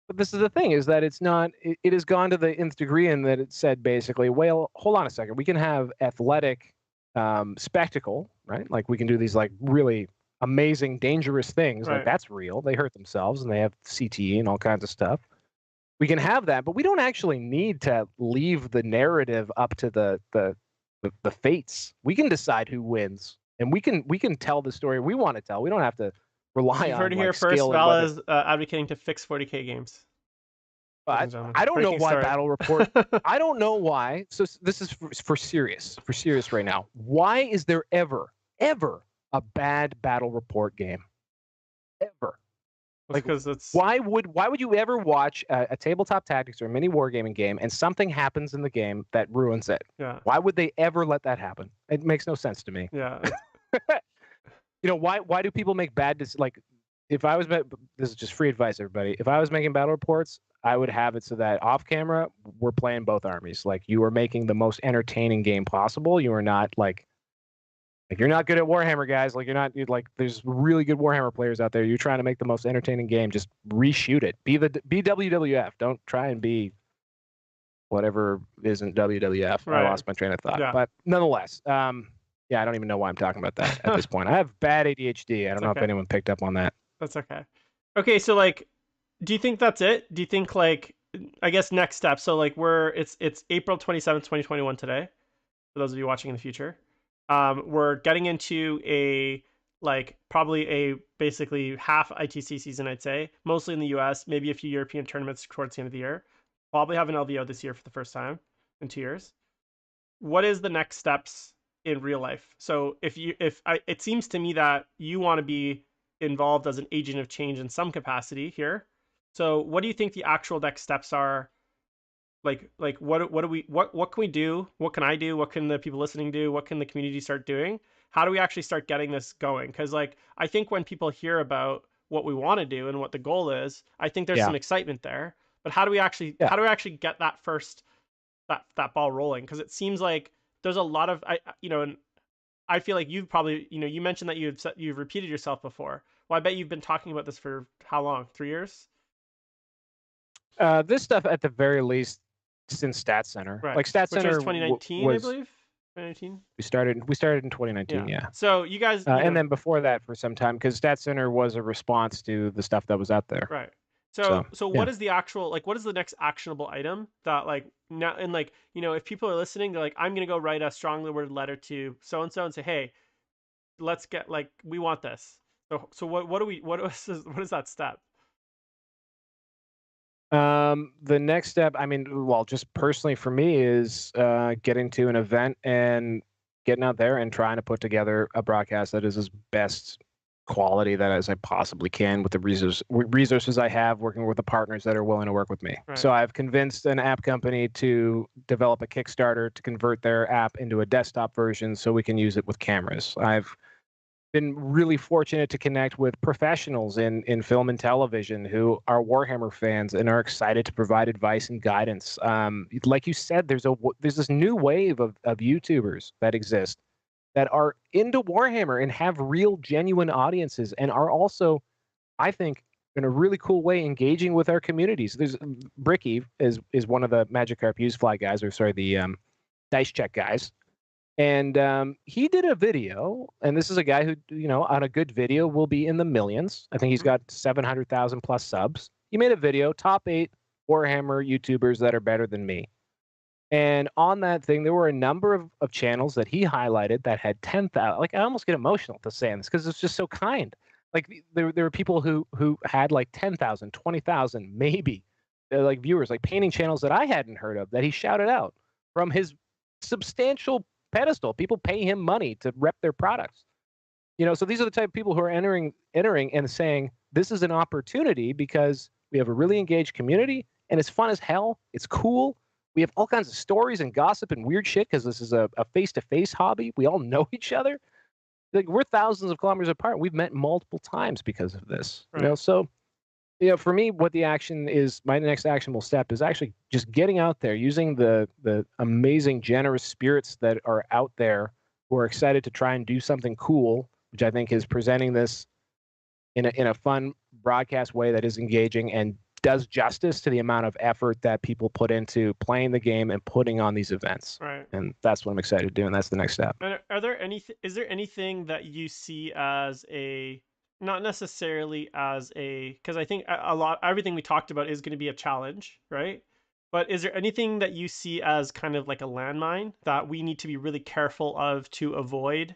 But this is the thing: is that it's not. It has gone to the nth degree in that it said basically, well, hold on a second, we can have athletic spectacle, right? Like we can do these like really amazing, dangerous things. Like Right. that's real. They hurt themselves and they have CTE and all kinds of stuff. We can have that, but we don't actually need to leave the narrative up to the fates. We can decide who wins, and we can tell the story we want to tell. We don't have to rely You've heard on it here like first. skill and Val whether. is advocating to fix 40K games. Ladies I, and gentlemen. I don't know Breaking why story. battle report. I don't know why. So this is for serious right now. Why is there ever a bad battle report game? Ever? Like because it's why would you ever watch a tabletop tactics or a mini wargaming game and something happens in the game that ruins it? yeah. Why would they ever let that happen? It makes no sense to me. Yeah. Why do people make bad like if I was this is just free advice, everybody. If I was making battle reports, I would have it so that off camera we're playing both armies. Like you are making the most entertaining game possible. You are not like you're not good at Warhammer, guys. Like like there's really good Warhammer players out there. You're trying to make the most entertaining game. Just reshoot it. Be WWF. Don't try and be whatever isn't WWF. Right. I lost my train of thought. Yeah. But nonetheless, yeah, I don't even know why I'm talking about that at this point. I have bad ADHD. I don't know if anyone picked up on that. That's okay. Okay, so like, do you think that's it? Do you think like, I guess next step? So like, it's April 27th, 2021 today. For those of you watching in the future, we're getting into a probably a basically half ITC season, I'd say, mostly in the US, maybe a few European tournaments towards the end of the year. Probably have an LVO this year for the first time in 2 years. What is the next steps in real life? So it seems to me that you want to be involved as an agent of change in some capacity here. So what do you think the actual next steps are? Like what can we do? What can I do? What can the people listening do? What can the community start doing? How do we actually start getting this going? Because like I think when people hear about what we want to do and what the goal is, I think there's some excitement there. But how do we actually get that first that ball rolling? Because it seems like there's a lot of and I feel like you've probably you mentioned that you've repeated yourself before. Well, I bet you've been talking about this for how long? 3 years? This stuff at the very least since Stat Center. Right. Like Stat Which Center was 2019, I believe. 2019. We started in 2019. Yeah. So you guys, and then before that for some time because Stat Center was a response to the stuff that was out there. Right. So what is the actual what is the next actionable item that like now and like if people are listening, they're like, I'm gonna go write a strongly worded letter to so and say, hey, let's get we want this. So what is that step? The next step, I mean, well, just personally for me is getting to an event and getting out there and trying to put together a broadcast that is as best quality that as I possibly can with the resources I have, working with the partners that are willing to work with me. Right. So I've convinced an app company to develop a Kickstarter to convert their app into a desktop version so we can use it with cameras. I've been really fortunate to connect with professionals in film and television who are Warhammer fans and are excited to provide advice and guidance. Like you said, there's this new wave of YouTubers that exist that are into Warhammer and have real, genuine audiences and are also, I think, in a really cool way engaging with our communities. There's Bricky is one of the Magikarp Use Fly guys, or sorry, the Dice Check guys. And he did a video, and this is a guy who, on a good video will be in the millions. I think he's got 700,000 plus subs. He made a video, top 8 Warhammer YouTubers that are better than me. And on that thing, there were a number of channels that he highlighted that had 10,000. Like, I almost get emotional to saying this because it's just so kind. Like, there were people who had like 10,000, 20,000, maybe, like viewers, like painting channels that I hadn't heard of that he shouted out from his substantial pedestal. People pay him money to rep their products. So these are the type of people who are entering and saying, this is an opportunity because we have a really engaged community and it's fun as hell. It's cool. We have all kinds of stories and gossip and weird shit because this is a face-to-face hobby. We all know each other. Like, we're thousands of kilometers apart. We've met multiple times because of this. Right. So For me, what the action is, my next actionable step is actually just getting out there, using the amazing, generous spirits that are out there who are excited to try and do something cool, which I think is presenting this in a fun broadcast way that is engaging and does justice to the amount of effort that people put into playing the game and putting on these events. Right. And that's what I'm excited to do, and that's the next step. And is there anything that you see as a, not necessarily as a, because I think a lot, everything we talked about is going to be a challenge, right? But is there anything that you see as kind of like a landmine that we need to be really careful of to avoid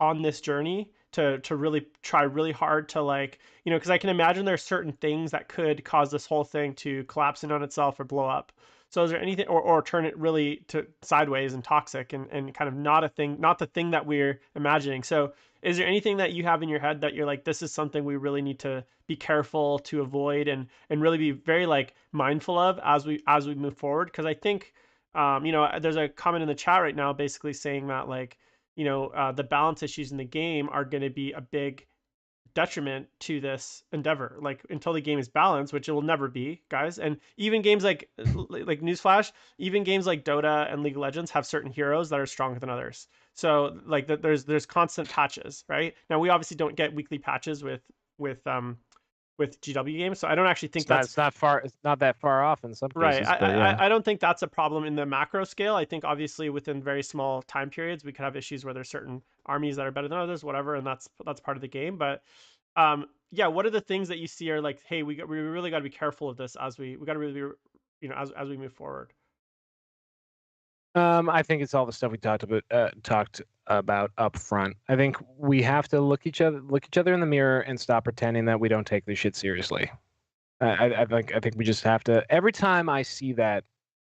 on this journey, to really try really hard to, like, because I can imagine there's certain things that could cause this whole thing to collapse in on itself or blow up. So is there anything, or turn it really to sideways and toxic, and kind of not a thing, not the thing that we're imagining? So is there anything that you have in your head that you're like, this is something we really need to be careful to avoid, and really be very like mindful of as we move forward? Because I think, there's a comment in the chat right now basically saying that, like, the balance issues in the game are going to be a big detriment to this endeavor, like until the game is balanced, which it will never be, guys. And even games like newsflash, even games like Dota and League of Legends have certain heroes that are stronger than others. So like there's constant patches, right? Now we obviously don't get weekly patches with GW games, so I don't actually think that's It's not that far off in some right. cases, but yeah. I don't think that's a problem in the macro scale. I think obviously within very small time periods we could have issues where there's certain armies that are better than others, whatever, and that's part of the game. But yeah, what are the things that you see are like, hey, we really got to be careful of this as we got to really be, as we move forward. I think it's all the stuff we talked about up front. I think we have to look each other in the mirror and stop pretending that we don't take this shit seriously. I think we just have to. Every time I see that,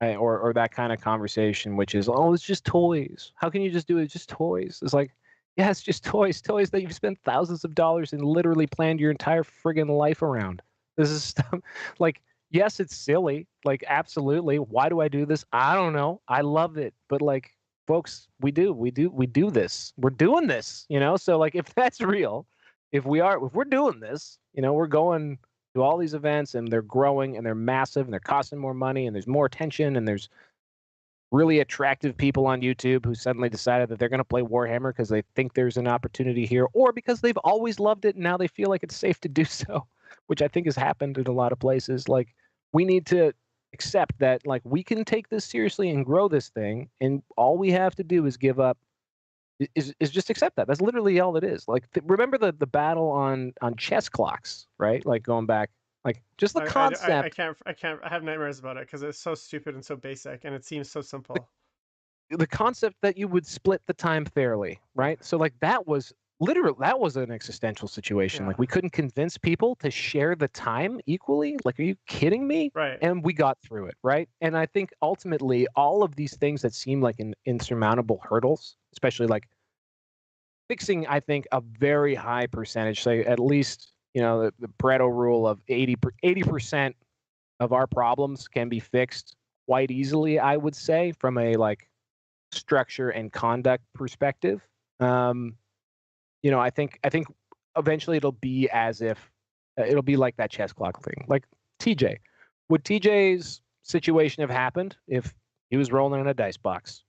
or that kind of conversation, which is, oh, it's just toys. How can you just do it? It's just toys. It's like, yeah, it's just toys that you've spent thousands of dollars and literally planned your entire friggin' life around. This is stuff like, yes, it's silly. Like, absolutely. Why do I do this? I don't know. I love it, but like, folks, we do this. We're doing this. So like, if that's real, if we're doing this, we're going to all these events and they're growing and they're massive and they're costing more money and there's more attention and there's really attractive people on YouTube who suddenly decided that they're going to play Warhammer because they think there's an opportunity here, or because they've always loved it and now they feel like it's safe to do so, which I think has happened in a lot of places. Like, we need to accept that, like, we can take this seriously and grow this thing, and all we have to do is give up is just accept that. That's literally all it is. Like, remember the battle on chess clocks, right? Like, going back, like, just the concept. I can't. I have nightmares about it because it's so stupid and so basic, and it seems so simple. The concept that you would split the time fairly, right? So like, that was an existential situation. Yeah. Like, we couldn't convince people to share the time equally. Like, are you kidding me? Right. And we got through it, right? And I think ultimately all of these things that seem like insurmountable hurdles, especially like fixing, I think, a very high percentage, say at least, the Pareto rule of 80% of our problems can be fixed quite easily, I would say, from a like structure and conduct perspective. I think eventually it'll be as if it'll be like that chess clock thing. Like, TJ, would TJ's situation have happened if he was rolling in a dice box?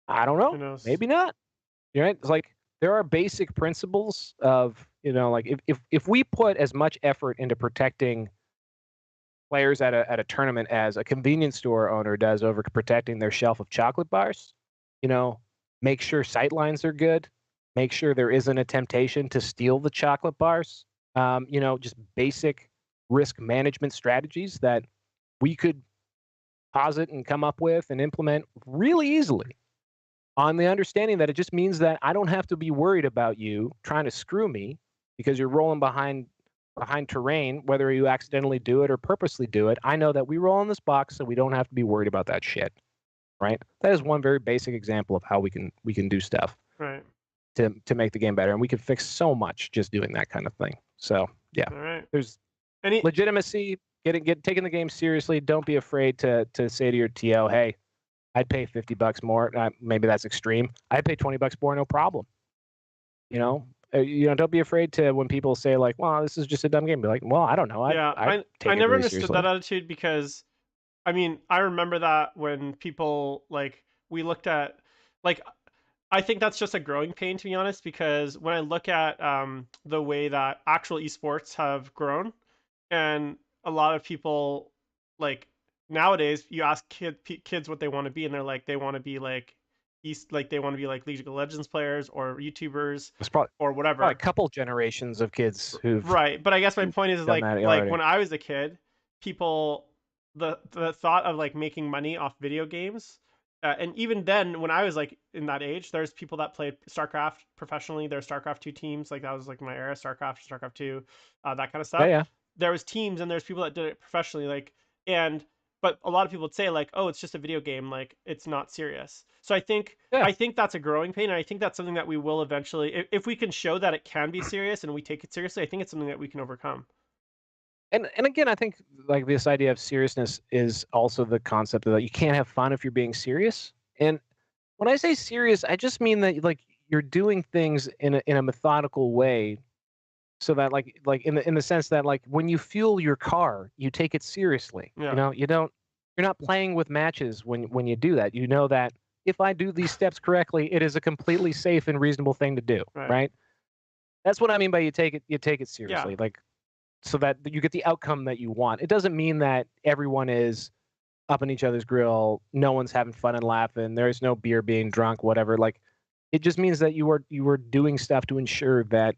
I don't know. Who knows? Maybe not. Right? It's like, there are basic principles of, like, if we put as much effort into protecting players at a tournament as a convenience store owner does over protecting their shelf of chocolate bars, make sure sight lines are good, make sure there isn't a temptation to steal the chocolate bars, just basic risk management strategies that we could posit and come up with and implement really easily, on the understanding that it just means that I don't have to be worried about you trying to screw me because you're rolling behind terrain, whether you accidentally do it or purposely do it. I know that we roll in this box, so we don't have to be worried about that shit, right? That is one very basic example of how we can do stuff, right, to make the game better, and we can fix so much just doing that kind of thing. So yeah, all right. There's legitimacy, taking the game seriously. Don't be afraid to say to your TO, hey, I'd pay $50 more. Maybe that's extreme. I'd pay $20 more, no problem. don't be afraid to, when people say like, well, this is just a dumb game, be like, well, I don't know. Yeah, I I take it never really understood seriously. that attitude because I mean, I remember that when people like we looked at like I think that's just a growing pain to be honest because when I look at the way that actual esports have grown and a lot of people like nowadays you ask kids what they want to be and they're like they want to be like they want to be like League of Legends players or YouTubers It's or probably a whatever. couple generations of kids who've Right, but I guess my point is done like that like already. when I was a kid, people the thought of like making money off video games, and even then when I was like in that age, there's people that played StarCraft professionally. There's StarCraft two teams, like that was like my era, StarCraft two, that kind of Yeah, stuff. yeah. There was teams and there's people that did it professionally, like and but a lot of people would say like, oh, it's just a video game, like it's not serious. So Yeah. I think that's a growing pain, and I think that's something that we will eventually, if we can show that it can be serious and we take it seriously, I think it's something that we can overcome. And again, I think like this idea of seriousness is also the concept of that you can't have fun if you're being serious. And when I say serious, I just mean that like you're doing things in a methodical way, so that like in the sense that like when you fuel your car, you take it seriously. Yeah, You're not playing with matches when you do that. You know that if I do these steps correctly, it is a completely safe and reasonable thing to do, right. right? That's what I mean by you take it Yeah, seriously. Like so that you get the outcome that you want. It doesn't mean that everyone is up in each other's grill, no one's having fun and laughing, there's no beer being drunk, whatever. Like it just means that you are doing stuff to ensure that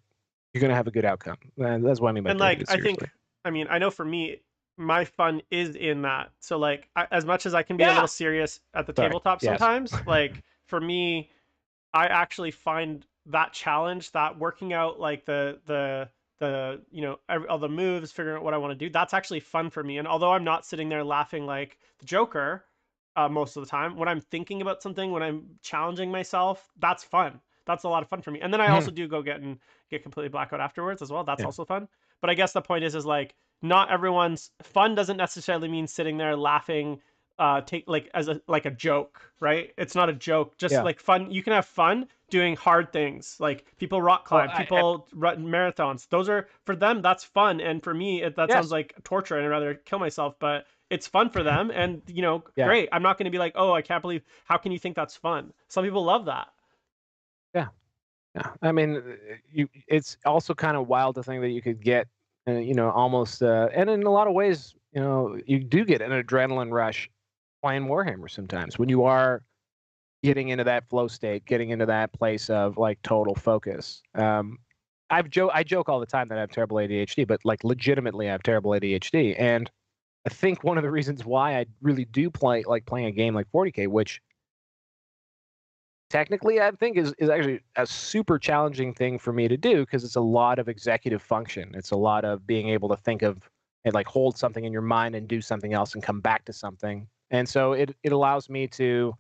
you're going to have a good outcome. And that's what I mean by and taking like it I think, seriously. I mean, I know for me, my fun is in that. So like, as much as I can be a Yeah. little serious at the Sorry. tabletop Yes. sometimes, like for me, I actually find that challenge, that working out like the all the moves, figuring out what I want to do. That's actually fun for me. And although I'm not sitting there laughing like the Joker most of the time, when I'm thinking about something, when I'm challenging myself, that's fun. That's a lot of fun for me. And then I Mhm. also do go get completely blackout afterwards as well. That's Yeah. also fun. But I guess the point is like not everyone's fun doesn't necessarily mean sitting there laughing take like as a like a joke, right? It's not a joke, just Yeah. like fun. You can have fun doing hard things, like people rock Well, climb, people run marathons. Those are for them, that's fun, and for me that sounds yes. like torture and I'd rather kill myself, but it's fun for them. And Yeah. great. I'm not going to be like, oh, I can't believe, how can you think that's fun? Some people love that. Yeah. Yeah. I mean, it's also kind of wild to think that you could get, almost, and in a lot of ways, you do get an adrenaline rush playing Warhammer sometimes when you are getting into that flow state, getting into that place of like total focus. I joke all the time that I have terrible ADHD, but like legitimately I have terrible ADHD. And I think one of the reasons why I really do playing a game like 40K, which technically I think is actually a super challenging thing for me to do because it's a lot of executive function. It's a lot of being able to think of and like hold something in your mind and do something else and come back to something. And so it allows me to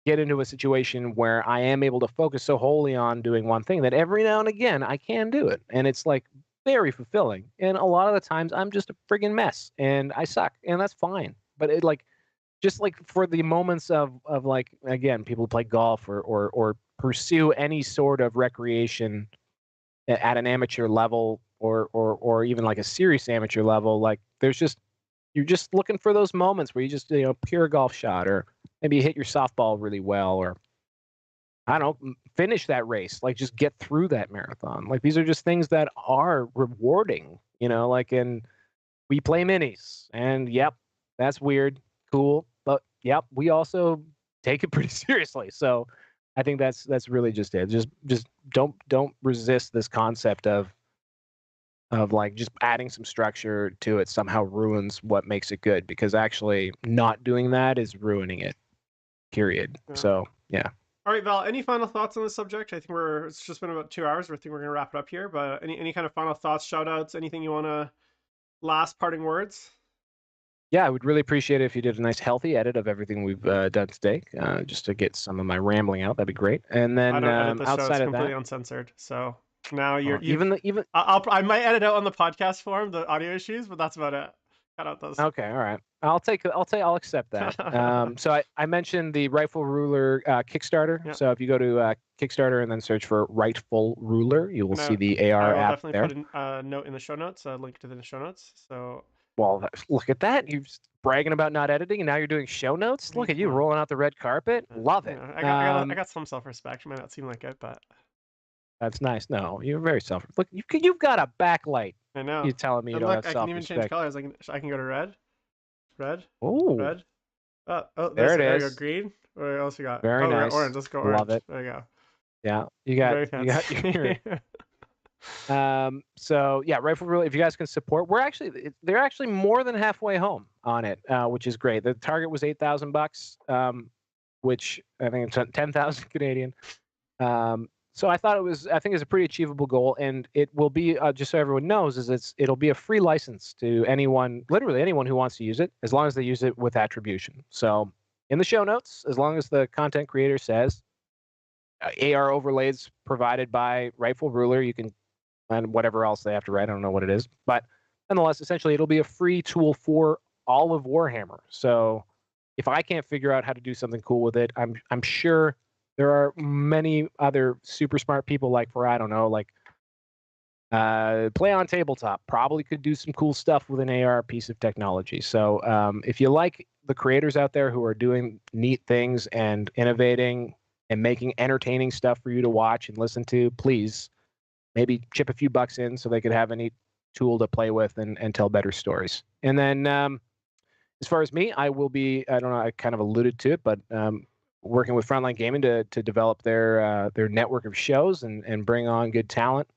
get into a situation where I am able to focus so wholly on doing one thing that every now and again I can do it. And it's like very fulfilling. And a lot of the times I'm just a friggin' mess and I suck. And that's fine. But it like just like for the moments of like again, people who play golf or pursue any sort of recreation at an amateur level or even like a serious amateur level, like there's just you're just looking for those moments where you just pure golf shot or maybe you hit your softball really well or I don't know, finish that race, like just get through that marathon. Like these are just things that are rewarding, like and we play minis and yep, that's weird, cool, but yep, we also take it pretty seriously. So I think that's really just it. Just don't resist this concept of like just adding some structure to it somehow ruins what makes it good because actually not doing that is ruining it. Period. Yeah. So yeah. All right, Val, any final thoughts on this subject? I think it's just been about 2 hours. I think we're going to wrap it up here, but any kind of final thoughts, shout outs, anything you want to, last parting words? Yeah, I would really appreciate it if you did a nice healthy edit of everything we've done today, just to get some of my rambling out. That'd be great. And I then don't edit the show. It's outside of completely that, uncensored. So now even the even I might edit out on the podcast form, the audio issues, but that's about it. Cut out those. Okay, all right. I'll accept that. So I mentioned the Rightful Ruler Kickstarter. Yep. So if you go to Kickstarter and then search for Rightful Ruler, you will see the I AR will app definitely there. put a note in the show notes, a link to the show notes. So Well, look at that. You're bragging about not editing, and now you're doing show notes. I mean, Look at you come on. rolling out the red carpet. Love You it. know, I got some self-respect. Might not seem like it, but That's nice. No, you're very self. Look, you've got a backlight. I know. You're telling me you And don't look, have I can even change self-respect. colors. I can go to red, red, Oh, red. Oh, there it there we go. is. Green. What else we got? Very Oh, we got nice. orange. Let's go Love orange. it. There you go. Yeah, Very you got your fancy. so yeah, Rightful Ruler. If you guys can support, they're actually more than halfway home on it, which is great. The target was $8,000, which I think it's 10,000 Canadian. So I think it's a pretty achievable goal, and it will be just so everyone knows it'll be a free license to anyone, literally anyone who wants to use it, as long as they use it with attribution. So in the show notes, as long as the content creator says AR overlays provided by Rightful Ruler, you can, and whatever else they have to write. I don't know what it is, but nonetheless, essentially, it'll be a free tool for all of Warhammer. So if I can't figure out how to do something cool with it, I'm sure there are many other super smart people like Play on Tabletop probably could do some cool stuff with an AR piece of technology. So if you like the creators out there who are doing neat things and innovating and making entertaining stuff for you to watch and listen to, please maybe chip a few bucks in so they could have a neat tool to play with and tell better stories. And then as far as me, I will be, I don't know, I kind of alluded to it, but working with Frontline Gaming to develop their network of shows and bring on good talent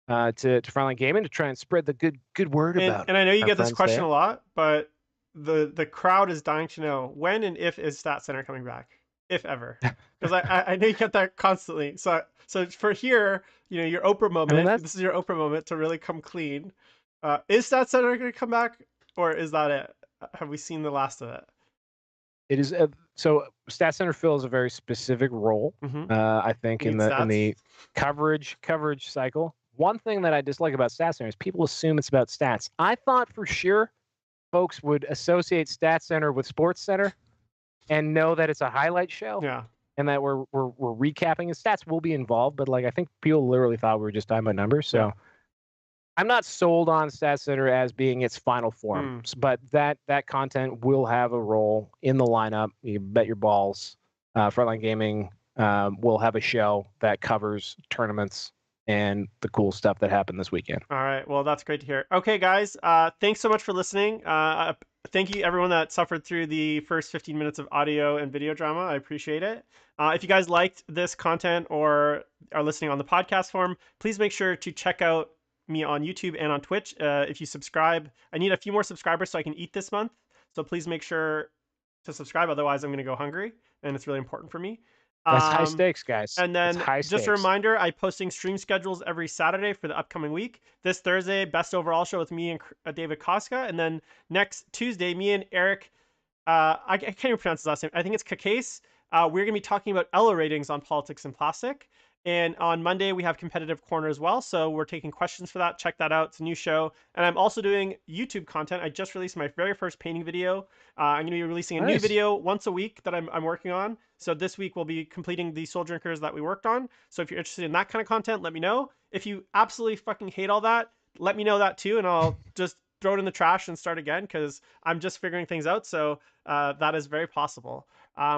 to Frontline Gaming to try and spread the good word about and I know you our get this friends question there. a lot, but the crowd is dying to know when and if is Stat Center coming back, if ever, because I know you get that constantly. So for here, you know, your Oprah I mean, moment. This is your Oprah moment to really come clean. Is Stat Center going to come back, or is that it? Have we seen the last of it? it is so Stat Center fills a very specific role, I think, in the coverage cycle. One thing that I dislike about Stat Center is people assume it's about stats. I thought for sure folks would associate Stat Center with Sports Center and know that it's a highlight show. Yeah. And that we're recapping, and stats will be involved, but like I think people literally thought we were just talking about numbers. So yeah. I'm not sold on Stat Center as being its final form, but that content will have a role in the lineup. You bet your balls. Frontline Gaming will have a show that covers tournaments and the cool stuff that happened this weekend. All right. Well, that's great to hear. Okay, guys. Thanks so much for listening. Thank you, everyone that suffered through the first 15 minutes of audio and video drama. I appreciate it. If you guys liked this content or are listening on the podcast form, please make sure to check out me on YouTube and on Twitch. If you subscribe, I need a few more subscribers so I can eat this month. So please make sure to subscribe. Otherwise, I'm going to go hungry, and it's really important for me. That's high stakes, guys. And then just a reminder, I'm posting stream schedules every Saturday for the upcoming week. This Thursday, best overall show with me and David Koska. And then next Tuesday, me and Eric, I can't even pronounce his last name. I think it's Kakase. We're going to be talking about Ella ratings on politics and plastic. And on Monday, we have Competitive Corner as well. So we're taking questions for that. Check that out. It's a new show. And I'm also doing YouTube content. I just released my very first painting video. I'm going to be releasing a new video once a week that I'm working on. So this week we'll be completing the Soul Drinkers that we worked on. So if you're interested in that kind of content, let me know. If you absolutely fucking hate all that, let me know that too. And I'll just throw it in the trash and start again because I'm just figuring things out. So that is very possible.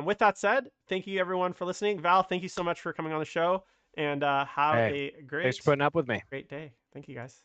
With that said, thank you everyone for listening. Val, thank you so much for coming on the show, and have a great, thanks for putting up with me. Great day. Thank you guys.